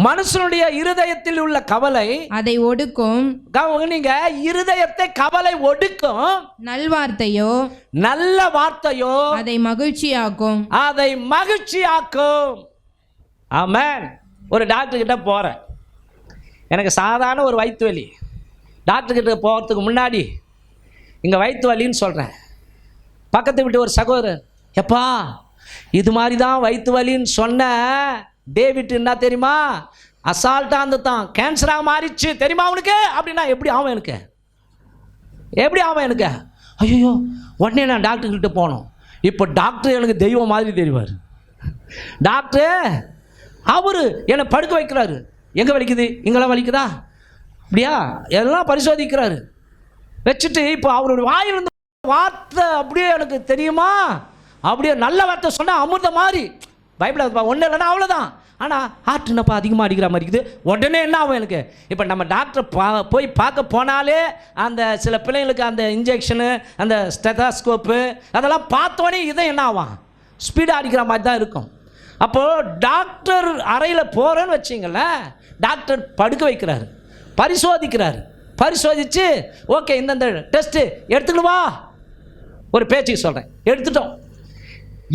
மனுஷனுடைய இருதயத்தில் உள்ள கவலை அதை ஒடுக்கும். நீங்க இருதயத்தை கவலை ஒடுக்கும். நல்வார்த்தையோ, நல்ல வார்த்தையோ அதை மகிழ்ச்சியாக்கும். அதை மகிழ்ச்சியாக்கும். ஆமென். ஒரு டாக்டர் கிட்ட போறேன், எனக்கு சாதாரண ஒரு வயிற்று வலி. டாக்டர் கிட்ட போகிறதுக்கு முன்னாடி இங்கே வயிற்று வலின்னு சொல்கிறேன். பக்கத்து விட்டு ஒரு சகோதரர், எப்பா இது மாதிரி தான் வயிற்று வலின்னு சொன்ன டேவிட் என்ன தெரியுமா, அசால்ட்டாக இருந்துட்டான், கேன்சராக மாறிச்சு தெரியுமா அவனுக்கு அப்படின்னா எப்படி ஆகும் எனக்கு, எப்படி ஆகும் எனக்கு? ஐயோ, உடனே நான் டாக்டர்கிட்ட போனோம். இப்போ டாக்டர் எனக்கு தெய்வம் மாதிரி தெரிவார். டாக்டர் அவர் என்னை படுக்க வைக்கிறாரு. எங்கே வலிக்குது, இங்கெல்லாம் வலிக்குதா, அப்படியா எல்லாம் பரிசோதிக்கிறாரு. வச்சுட்டு இப்போ அவருடைய வாயிலிருந்து வார்த்தை அப்படியே எனக்கு தெரியுமா, அப்படியே நல்ல வார்த்தை சொன்னால் அமிர்த மாதிரி. பைபிள் ஒன்றும் இல்லைன்னா அவ்வளோதான். ஆனால் ஹார்ட் என்னப்பா அதிகமாக அடிக்கிற மாதிரி இருக்குது. உடனே என்ன ஆகும் எனக்கு? இப்போ நம்ம டாக்டர் போய் பார்க்க போனாலே அந்த சில பிள்ளைங்களுக்கு அந்த இன்ஜெக்ஷனு, அந்த ஸ்டெதாஸ்கோப்பு அதெல்லாம் பார்த்தோன்னே இதை என்ன ஆகும், ஸ்பீடாக அடிக்கிற மாதிரி தான் இருக்கும். அப்போது டாக்டர் அறையில் போகிறேன்னு வச்சிங்களேன், டாக்டர் படுக்க வைக்கிறாரு, பரிசோதிக்கிறாரு. பரிசோதித்து ஓகே இந்தந்த டெஸ்ட்டு எடுத்துக்கிட்டு வா, ஒரு பேச்சுக்கு சொல்கிறேன், எடுத்துட்டோம்.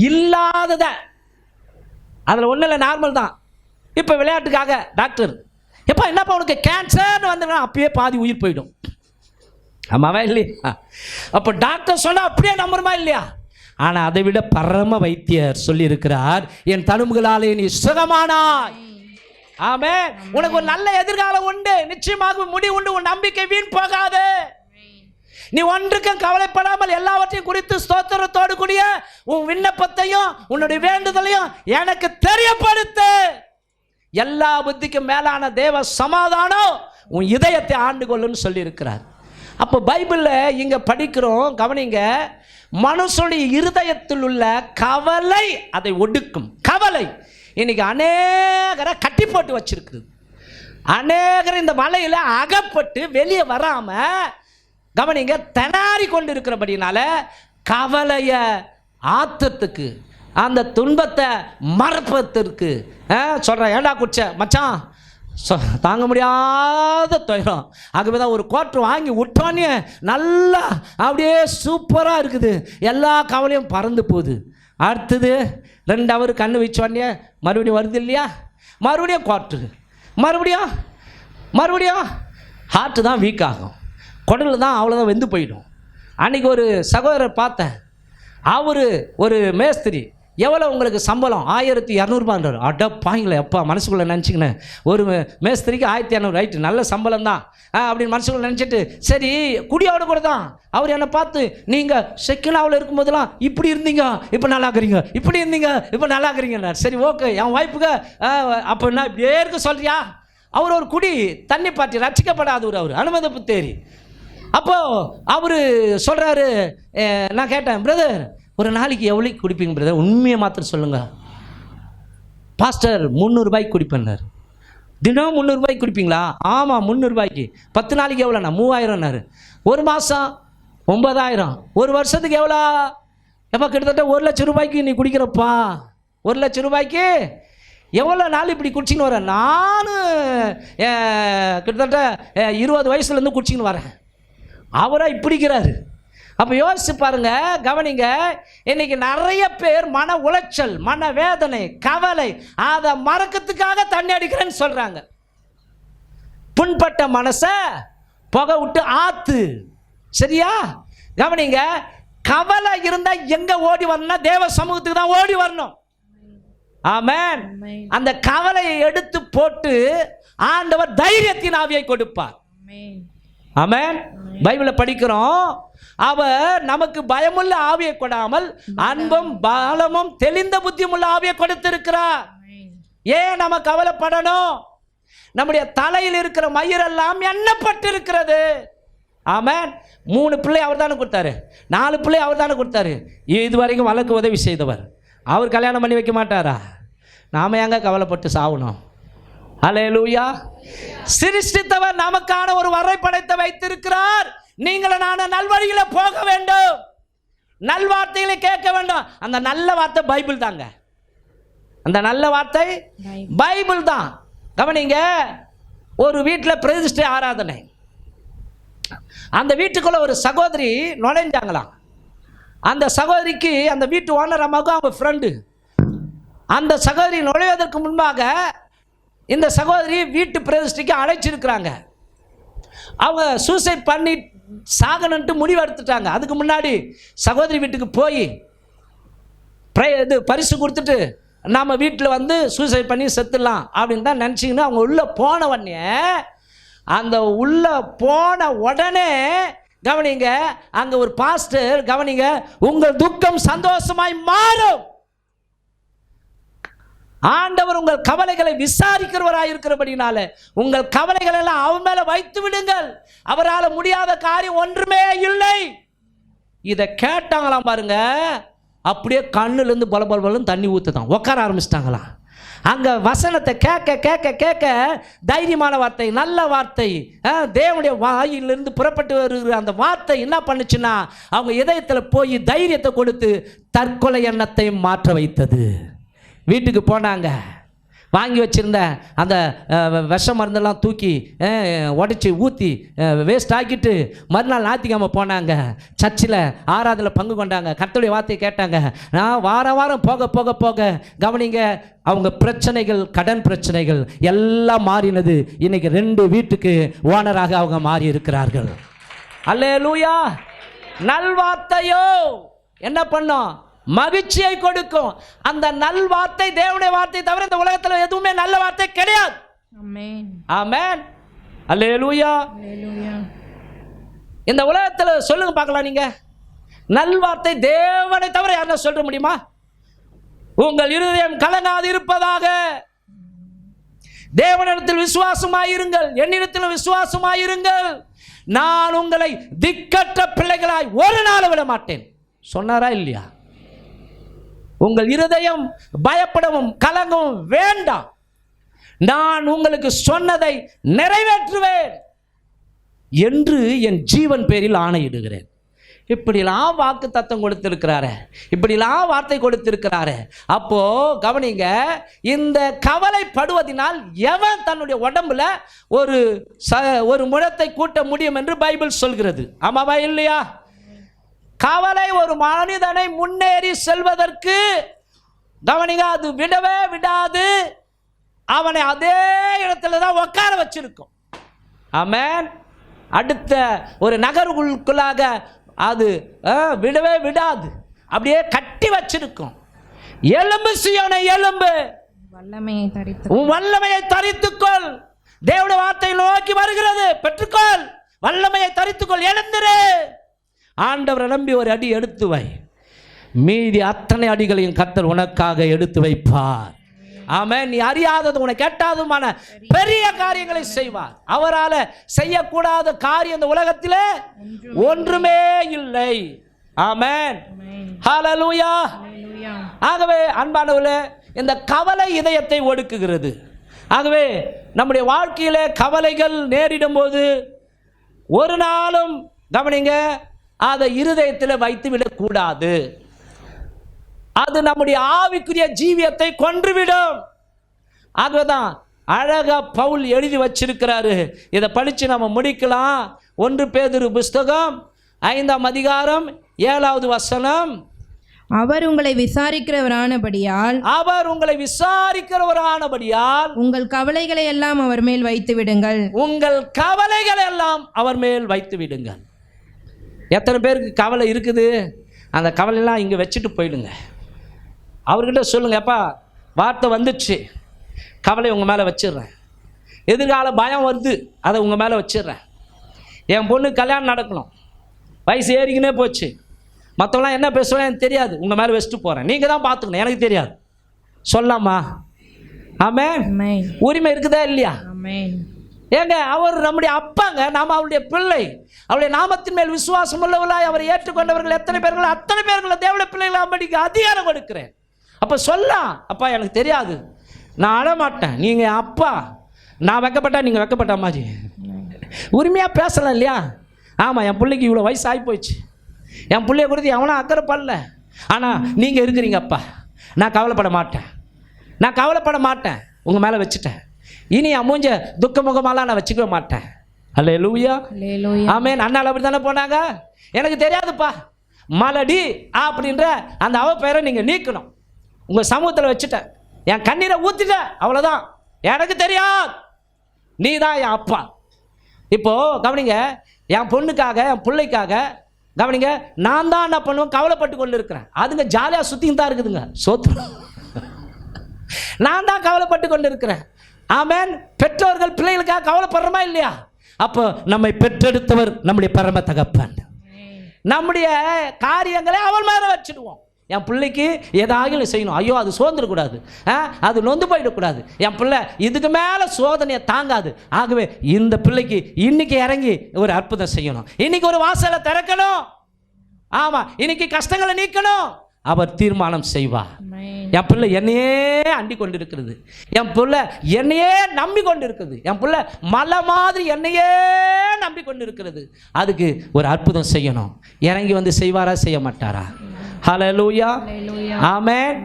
இல்லாததை அதில் ஒன்றும் இல்லை, நார்மல் தான். இப்போ விளையாட்டுக்காக டாக்டர், எப்போ என்னப்பா உனக்கு கேன்சர்னு வந்துன்னா அப்பயே பாதி உயிர் போயிடும். ஆமாவா இல்லையா? அப்போ டாக்டர் சொன்னால் அப்படியே நம்புறமா இல்லையா? ஆனால் அதை விட பரம வைத்தியர் சொல்லியிருக்கிறார், என் தழும்புகளாலே நீ சுகமானாய். ஆமென். உனக்கு ஒரு நல்ல எதிர்காலம் உண்டு, நிச்சயமாக முடிவு உண்டு. உன் நம்பிக்கை வீண் போகாது. நீ ஒன்றுக்கும் கவலைப்படாமல் எல்லாவற்றையும் குறித்து ஸ்தோத்திரத்தோடு கூடிய உன் விண்ணப்பத்தையும் உன்னுடைய வேண்டுதலையும் எனக்கு தெரியப்படுத்து. எல்லா புத்திக்கும் மேலான தேவ சமாதானம் உன் இதயத்தை ஆண்டு கொள்ளுன்னு சொல்லியிருக்கிறார். அப்போ பைபிளில் இங்கே படிக்கிறோம், கவனிங்க, மனுஷனுடைய இருதயத்தில் உள்ள கவலை அதை ஒடுக்கும். கவலை இன்னைக்கு அநேகரை கட்டி போட்டு வச்சிருக்கு. அநேகர் இந்த மலையில் அகப்பட்டு வெளியே வராமல் கவனிங்க திணறி கொண்டு இருக்கிறபடினால கவலையை ஆத்தத்துக்கு, அந்த துன்பத்தை மறப்பதற்கு சொல்கிறேன். ஏண்டா குடிச்ச மச்சான், தாங்க முடியாத துயரம். ஆகவே தான் ஒரு கோட்டர் வாங்கி விட்டோன்னே நல்லா அப்படியே சூப்பராக இருக்குது, எல்லா கவலையும் பறந்து போகுது. அடுத்தது 2 ஹவர் கண்ணு வச்சோடனே மறுபடியும் வருது இல்லையா, மறுபடியும் கோட்டரு, மறுபடியும் ஹார்ட்டு தான் வீக் ஆகும், குடல் தான் அவ்வளோதான் வெந்து போயிடும். அன்றைக்கி ஒரு சகோதரர் பார்த்தேன், அவர் ஒரு மேஸ்திரி, எவ்வளோ உங்களுக்கு சம்பளம்? 1200 அடப்பாங்களே அப்பா, மனசுக்குள்ளே நினச்சிக்கினேன், ஒரு மேஸ்திரிக்கு 1200, ரைட்டு, நல்ல சம்பளம் தான் அப்படின்னு மனசுக்குள்ளே நினச்சிட்டு, சரி குடியோட கூட தான். அவர் என்னை பார்த்து, நீங்கள் செகண்டாவில் இருக்கும்போதெல்லாம் இப்படி இருந்தீங்க, இப்போ நல்லாக்குறீங்க, இப்படி இருந்தீங்க, இப்போ நல்லாக்குறீங்க. சரி ஓகே, என் வாய்ப்புக்கு அப்போ என்ன இப்படியே இருக்க சொல்கிறியா? அவர் ஒரு குடி தண்ணி பாட்டி ரசிக்கப்படாதவர், அவர் அனுமதிப்பு தேரி. அப்போது அவர் சொல்கிறாரு, நான் கேட்டேன், பிரதர் ஒரு நாளைக்கு எவ்வளோக்கு குடிப்பீங்க பிரதர், உண்மையை மாத்திரம் சொல்லுங்கள். பாஸ்டர் 300 ரூபாய்க்கு குடிப்பேன்னார். தினம் 300 ரூபாய்க்கு குடிப்பீங்களா? ஆமாம் 300 ரூபாய்க்கு. 10 நாளைக்கு எவ்வளோண்ணா? 3000னாரு. ஒரு மாதம் 9000, ஒரு வருஷத்துக்கு எவ்வளோ? எப்போ கிட்டத்தட்ட 1 லட்சம் ரூபாய்க்கு நீ குடிக்கிறப்பா. 1 லட்சம் ரூபாய்க்கு எவ்வளோ நாள் இப்படி குடிச்சின்னு வரேன்? நானும் கிட்டத்தட்ட 20 வயசுலேருந்து குடிச்சின்னு வரேன். அவராக இப்படிக்கிறாரு. அப்போ யோசிச்சு பாருங்க, கவனிங்க, இன்னைக்கு நிறைய பேர் மன உளைச்சல், மன வேதனை, கவலை, அதை மறக்கிறதுக்காக தண்ணி அடிக்கிறேன்னு சொல்கிறாங்க. புண்பட்ட மனசை புகை விட்டு ஆத்து. சரியா? கவனிங்க, கவலை இருந்தால் எங்கே ஓடி வரணும்னா தேவ சமூகத்துக்கு தான் ஓடி வரணும். ஆமென். அந்த கவலையை எடுத்து போட்டு ஆண்டவர் தைரியத்தின் ஆவியை கொடுப்பார். ஆமென். பைபிளில் படிக்கிறோம், அவர் நமக்கு பயமுள்ள ஆவியை கொடாமல் அன்பும் பலமும் தெளிந்த புத்தியுமுள்ள ஆவியை கொடுத்திருக்கிறார். ஏன் நம்ம கவலைப்படணும்? நம்முடைய தலையில் இருக்கிற மயிரெல்லாம் எண்ணப்பட்டு இருக்கிறது. ஆமென். 3 பிள்ளை அவர் தானே கொடுத்தாரு, 4 பிள்ளை அவர் தானே கொடுத்தாரு. இதுவரைக்கும் வழக்கு உதவி செய்தவர். அவர் கல்யாணம் பண்ணி வைக்க மாட்டாரா? நாம எங்க கவலைப்பட்டு சாவணும்? அல்லேலூயா. சிருஷ்டித்தவர் நமக்கான ஒரு வரைபடத்தை வைத்திருக்கிறார். நீங்களும் நானும் நல்வழியில போக வேண்டும், நல்வார்த்தைகளை கேட்க வேண்டும். அந்த நல்ல வார்த்தை பைபிள் தாங்க. அந்த நல்ல வார்த்தை பைபிள் தான். கவனிங்க, ஒரு வீட்டில் பிரதிஷ்டை ஆராதனை. அந்த வீட்டுக்குள்ள ஒரு சகோதரி நுழைஞ்சாங்களாம். அந்த சகோதரிக்கு அந்த வீட்டு ஓனர் அம்மாவுக்கும் அவங்க ஃப்ரெண்டு. அந்த சகோதரி நுழைவதற்கு முன்பாக இந்த சகோதரி வீட்டு பிரதிஷ்டைக்கு அழைச்சிருக்கிறாங்க. அவங்க சூசைட் பண்ணி சாகணுன்ட்டு முடிவு எடுத்துட்டாங்க. அதுக்கு முன்னாடி சகோதரி வீட்டுக்கு போய் இது பரிசு கொடுத்துட்டு நாம் வீட்டில் வந்து சூசைட் பண்ணி செத்துடலாம் அப்படின்னு தான் நினச்சிங்கன்னா அவங்க உள்ளே போன உடனே, அந்த உள்ளே போன உடனே கவனிங்க, அங்கே ஒரு பாஸ்டர் கவனிங்க, உங்கள் துக்கம் சந்தோஷமாய் மாறும். ஆண்டவர் உங்கள் கவலைகளை விசாரிக்கிறவராக இருக்கிறபடினால உங்கள் கவலைகள் எல்லாம் அவன் மேல வைத்து விடுங்கள், அவரால் முடியாத காரியம் ஒன்றுமே இல்லை. இதை கேட்டாங்களாம் பாருங்க, அப்படியே கண்ணுலேருந்து பலபலன்னு தண்ணி ஊற்றுதான், உட்கார ஆரம்பிச்சிட்டாங்களாம். அங்கே வசனத்தை கேட்க கேட்க கேட்க தைரியமான வார்த்தை, நல்ல வார்த்தை, தேவனுடைய வாயிலிருந்து புறப்பட்டு வருகிற அந்த வார்த்தை என்ன பண்ணுச்சுன்னா அவங்க இதயத்தில் போய் தைரியத்தை கொடுத்து தற்கொலை எண்ணத்தை மாற்ற வைத்தது. வீட்டுக்கு போனாங்க, வாங்கி வச்சுருந்த அந்த விஷ மருந்தெல்லாம் தூக்கி உடச்சி ஊற்றி வேஸ்ட் ஆக்கிட்டு மறுநாள் ஞாயிற்றுக்கிழமை போனாங்க. சர்ச்சில் ஆராதனையில் பங்கு கொண்டாங்க, கர்த்தருடைய வார்த்தையை கேட்டாங்க. நான் வாரம் வாரம் போக போக போக கவனிங்க, அவங்க பிரச்சனைகள், கடன் பிரச்சனைகள் எல்லாம் மாறினது. இன்னைக்கு 2 வீட்டுக்கு ஓனராக அவங்க மாறி இருக்கிறார்கள். அல்லேலூயா. நல்வார்த்தையோ என்ன பண்ணோம்? மகிழ்ச்சியை கொடுக்கும். அந்த நல் வார்த்தை தேவனுடைய வார்த்தை தவிர இந்த உலகத்தில் எதுவுமே நல்ல வார்த்தை கிடையாது. ஆமென், ஆமென், அல்லேலூயா. இந்த உலகத்தில் சொல்லுங்க பார்க்கலாம், நீங்க நல் வார்த்தை தேவனை தவிர யாருன்னா சொல்ல முடியுமா? உங்கள் இருதயம் கலங்காது இருப்பதாக, தேவனிடத்தில் விசுவாசமாயிருங்கள், என்னிடத்தில் விசுவாசமாயிருங்கள், நான் உங்களை திக்கற்ற பிள்ளைகளாய் ஒரு நாள் விட மாட்டேன் சொன்னாரா இல்லையா? உங்கள் இருதயம் பயப்படவும் கலங்கவும் வேண்டாம், நான் உங்களுக்கு சொன்னதை நிறைவேற்றுவேன் என்று என் ஜீவன் பேரில் ஆணையிடுகிறேன். இப்படிலாம் வாக்கு தத்தம் கொடுத்திருக்கிறாரு, இப்படிலாம் வார்த்தை கொடுத்திருக்கிறாரு. அப்போ கவனிங்க, இந்த கவலைப்படுவதனால் எவன் தன்னுடைய உடம்புல ஒரு முழத்தை கூட்ட முடியும் என்று பைபிள் சொல்கிறது. ஆமாவா இல்லையா? கவலை ஒரு மனிதனை முன்னேறி செல்வதற்கு கவனிங்க, அது விடவே விடாது, அவனை அதே இடத்துல தான் உட்கார வச்சிருக்கும். ஆமென். அடுத்த ஒரு நகருக்குள்ளாக அது விடவே விடாது, அப்படியே கட்டி வச்சிருக்கும். எலும்பு சீயோனை எலும்பு, உன் வல்லமையை தரித்துக்கொள். தேவனுடைய வார்த்தை நோக்கி வருகிறது, பெற்றுக்கொள், வல்லமையை தரித்துக்கொள், எழுந்திரு. ஆண்டவரை நம்பி ஒரு அடி எடுத்து வை, மீதி அத்தனை அடிகளையும் கர்த்தர் உனக்காக எடுத்து வைப்பார். ஆமென். நீ அறியாதது உனக்கு எட்டாததுமான பெரிய காரியங்களை செய்வார். அவரால் செய்யக்கூடாத காரியம் இந்த உலகத்தில் ஒன்றுமே இல்லை. ஆமென், ஹல்லேலூயா. ஆகவே அன்பானவர்களே, இந்த கவலை இதயத்தை ஒடுக்குகிறது. ஆகவே நம்முடைய வாழ்க்கையிலே கவலைகள் நேரிடும் போது ஒரு நாளும் கவனிங்க, அதை இருதயத்தில் வைத்து விடக்கூடாது. அது நம்முடைய ஆவிக்குரிய ஜீவியத்தை கொன்றுவிடும். ஆகவேதான் அழகா பவுல் எழுதி வச்சிருக்கிறாரு. இதை படித்து நம்ம முடிக்கலாம். 1 பேதுரு புஸ்தகம் 5ஆம் அதிகாரம் 7வது வசனம். அவர் உங்களை விசாரிக்கிறவரானபடியால் உங்கள் கவலைகளை எல்லாம் அவர் மேல் வைத்து விடுங்கள். உங்கள் கவலைகளை எல்லாம் அவர் மேல் வைத்து விடுங்கள். எத்தனை பேருக்கு கவலை இருக்குது? அந்த கவலையெல்லாம் இங்கே வச்சுட்டு போயிடுங்க. அவர்கிட்ட சொல்லுங்க, அப்பா வார்த்தை வந்துச்சு, கவலை உங்கள் மேலே வச்சிடுறேன். எதிர்கால பயம் வருது, அதை உங்கள் மேலே வச்சிடுறேன். என் பொண்ணு கல்யாணம் நடக்கணும், வயசு ஏறிக்கினே போச்சு, மற்றவங்களாம் என்ன பேசுவாங்க எனக்கு தெரியாது, உங்கள் மேலே வச்சுட்டு போகிறேன், நீங்கள் தான் பார்த்துக்கணும், எனக்கு தெரியாது. சொல்லாமா? ஆமென். உரிமை இருக்குதா இல்லையா? ஏங்க, அவர் நம்முடைய அப்பாங்க, நாம் அவருடைய பிள்ளை. அவருடைய நாமத்தின் மேல் விசுவாசம் உள்ளவர்களாய் அவரை ஏற்றுக்கொண்டவர்கள் எத்தனை பேர்கள், அத்தனை பேர்களை தேவனுடைய பிள்ளைகளாக படிக்க அதிகாரம் கொடுக்கிறேன். அப்போ சொல்லலாம், அப்பா எனக்கு தெரியாது, நான் அழமாட்டேன், நீங்கள் அப்பா, நான் வைக்கப்பட்டா நீங்கள் வைக்கப்பட்ட மாதிரி உரிமையாக பேசலாம் இல்லையா? ஆமாம், என் பிள்ளைக்கு இவ்வளோ வயசு ஆகி போயிடுச்சு, என் பிள்ளைய குறித்து எவனும் அக்கறை பண்ணல, ஆனால் நீங்கள் இருக்கிறீங்க அப்பா, நான் கவலைப்பட மாட்டேன். நான் கவலைப்பட மாட்டேன், உங்கள் மேலே வச்சுட்டேன். இனி என் மூஞ்ச துக்க முகமாலாம் நான் வச்சுக்க மாட்டேன். அல்லேலூயா, ஆமென். அண்ணால் அப்படி தானே போனாங்க. எனக்கு தெரியாதுப்பா மலடி அப்படின்ற அந்த அவ பெயரை நீங்கள் நீக்கணும். உங்கள் சமூகத்தில் வச்சுட்டேன், என் கண்ணீரை ஊற்றிட்டேன், அவ்வளோதான். எனக்கு தெரியாது, நீ தான் என் அப்பா. இப்போது கவனிங்க, என் பொண்ணுக்காக என் பிள்ளைக்காக கவனிங்க, நான் தான் என்ன பண்ணுவேன், கவலைப்பட்டு கொண்டு இருக்கிறேன். அதுங்க ஜாலியாக சுற்றின்னு தான் இருக்குதுங்க. சோத்திரம். நான் தான் கவலைப்பட்டு கொண்டு இருக்கிறேன். ஆமென். பெற்றோர்கள் பிள்ளைகளுக்காக கவலைப்படுறோமா இல்லையா? அப்போ நம்மை பெற்றெடுத்தவர் நம்முடைய பரம தகப்பன். நம்முடைய காரியங்களை அவள் மேலே வச்சுடுவோம். என் பிள்ளைக்கு ஏதாவது செய்யணும், ஐயோ அது சோர்ந்துடக்கூடாது, அது நொந்து போயிடக்கூடாது, என் பிள்ளை இதுக்கு மேலே சோதனையை தாங்காது. ஆகவே இந்த பிள்ளைக்கு இன்னைக்கு இறங்கி ஒரு அற்புதம் செய்யணும், இன்னைக்கு ஒரு வாசலை திறக்கணும், ஆமாம் இன்னைக்கு கஷ்டங்களை நீக்கணும். அவர் தீர்மானம் செய்வார். என் பிள்ளை என்னையே அண்டி கொண்டு இருக்கிறது, என் பிள்ளை என்னையே நம்பி கொண்டு இருக்குது, என் பிள்ளை மலை மாதிரி என்னையே நம்பி கொண்டு இருக்கிறது. அதுக்கு ஒரு அற்புதம் செய்யணும். இறங்கி வந்து செய்வாரா, செய்ய மாட்டாரா? ஹல்லேலூயா, ஆமென்.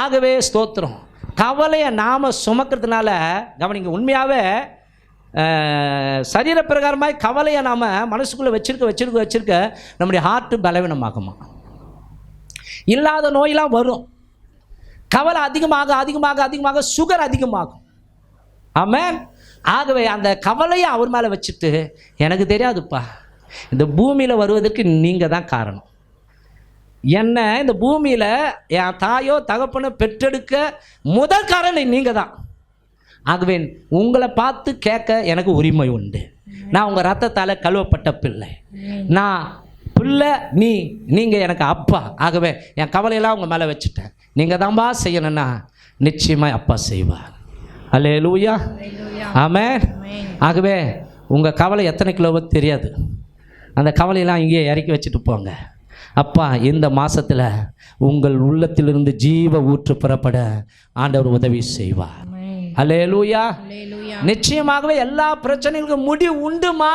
ஆகவே ஸ்தோத்திரம். கவலையை நாம் சுமக்கிறதுனால கவனிங்க, உண்மையாகவே சரீர பிரகாரமாக கவலையை நாம் மனசுக்குள்ளே வச்சிருக்க நம்முடைய ஹார்ட்டு பலவீனமாகுமா? இல்லாத நோயெல்லாம் வரும். கவலை அதிகமாக சுகர் அதிகமாகும். ஆமென். ஆகவே அந்த கவலையை அவர் மேலே வச்சுட்டு, எனக்கு தெரியாதுப்பா, இந்த பூமியில் வருவதற்கு நீங்கள் தான் காரணம். என்ன இந்த பூமியில் என் தாயோ தகப்பனோ பெற்றெடுக்க முதல் காரணம் நீங்கள் தான். ஆகவே உங்களை பார்த்து கேட்க எனக்கு உரிமை உண்டு. நான் உங்கள் ரத்தத்தால் கழுவப்பட்ட பிள்ளை, நான் பிள்ளை, நீங்கள் எனக்கு அப்பா. ஆகவே என் கவலையெல்லாம் உங்கள் மேலே வச்சுட்டேன். நீங்கள் தான்பா செய்யணும்னா நிச்சயமாக அப்பா செய்வார். அல்லேலூயா, ஆமென். ஆகவே உங்கள் கவலை எத்தனை கிலோவோ தெரியாது, அந்த கவலையெல்லாம் இங்கேயே இறக்கி வச்சுட்டு போங்க. அப்பா இந்த மாதத்தில் உங்கள் உள்ளத்திலிருந்து ஜீவ ஊற்று புறப்பட ஆண்டவர் உதவி செய்வார். அல்லேலூயா. நிச்சயமாகவே எல்லா பிரச்சனைகளுக்கும் முடிவு உண்டுமா?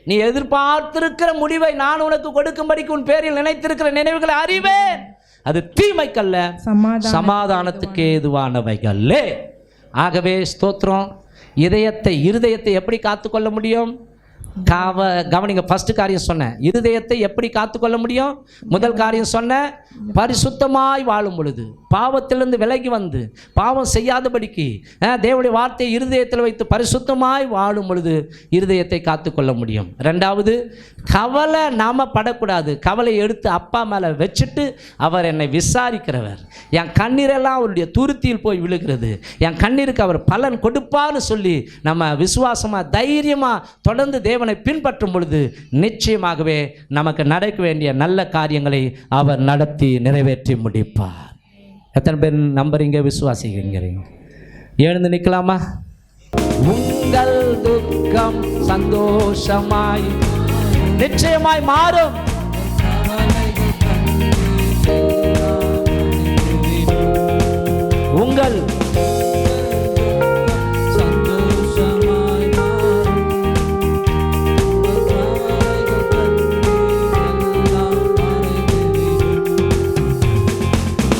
நீ எதிர்பார்த்திருக்கிற முடிவை நான் உனக்கு கொடுக்கும்படிக்கு உன் பேரில் நினைத்திருக்கிற நினைவுகளை அறிவேன், அது தீமைக்கல்ல சமாதானத்துக்கு ஏதுவானவைகளே. ஆகவே ஸ்தோத்திரம். இருதயத்தை எப்படி காத்துக்கொள்ள முடியும்? கவனிங்க, ஃபர்ஸ்ட் காரியம் சொன்னேன், இருதயத்தை எப்படி காத்துக்கொள்ள முடியும்? முதல் காரியம் சொன்னேன், பரிசுத்தமாய் வாழும் பொழுது, பாவத்திலிருந்து விலகி வந்து பாவம் செய்யாதபடிக்கு தேவனுடைய வார்த்தையை இருதயத்தில் வைத்து பரிசுத்தமாய் வாழும் பொழுது இருதயத்தை காத்துக்கொள்ள முடியும். ரெண்டாவது, கவலை நாம் படக்கூடாது. கவலை எடுத்து அப்பா மேலே வச்சுட்டு, அவர் என்னை விசாரிக்கிறவர், என் கண்ணீரெல்லாம் அவருடைய துருத்தியில் போய் விழுகிறது, என் கண்ணீருக்கு அவர் பலன் கொடுப்பான்னு சொல்லி நம்ம விசுவாசமாக தைரியமாக தொடர்ந்து தேவனை பின்பற்றும் பொழுது நிச்சயமாகவே நமக்கு நடக்க வேண்டிய நல்ல காரியங்களை அவர் நடத்தி நிறைவேற்றி முடிப்பார். எத்தனை பேர் நம்புறீங்க, விசுவாசிக்கிறீங்க? எழுந்து நிற்கலாமா? உங்கள் துக்கம் சந்தோஷமாய் நிச்சயமாய் மாறும். உங்கள்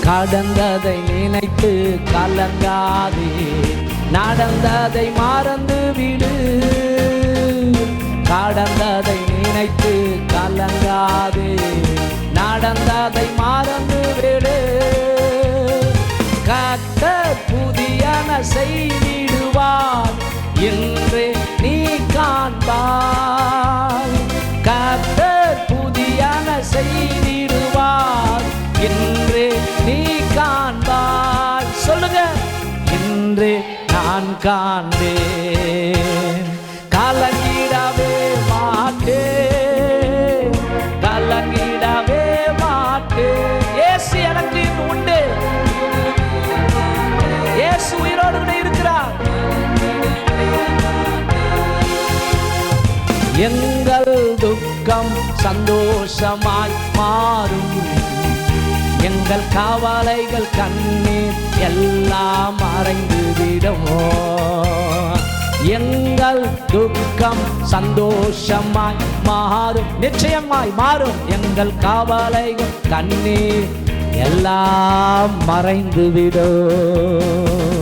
கடந்ததை நினைத்து கலங்காதே, நடந்ததை மறந்து விடு. கடந்ததை நினைத்து கலங்காதே, நடந்ததை மறந்து விடு. கர்த்தர் புதியன செய்திடுவார், இன்று நீ காண்பாய். கர்த்தர் புதியன செய்திடுவார், இன்று நீ காண்பாய். சொல்லுங்க, இன்று நான் காண்பேன், கலங்கிடவே மாட்டேன், கலங்கிடவே மாட்டேன். இயேசு எனக்கு உண்டு, இயேசு உயிரோடு கூட இருக்கிறார். எங்கள் துக்கம் சந்தோஷமாய் மாறும், எங்கள் கவலைகள் கண்ணீர் எல்லாம் மறைந்துவிடும். எங்கள் துக்கம் சந்தோஷமாய் மாறும், நிச்சயமாய் மாறும். எங்கள் கவலைகள் கண்ணீர் எல்லாம் மறைந்து விடும்.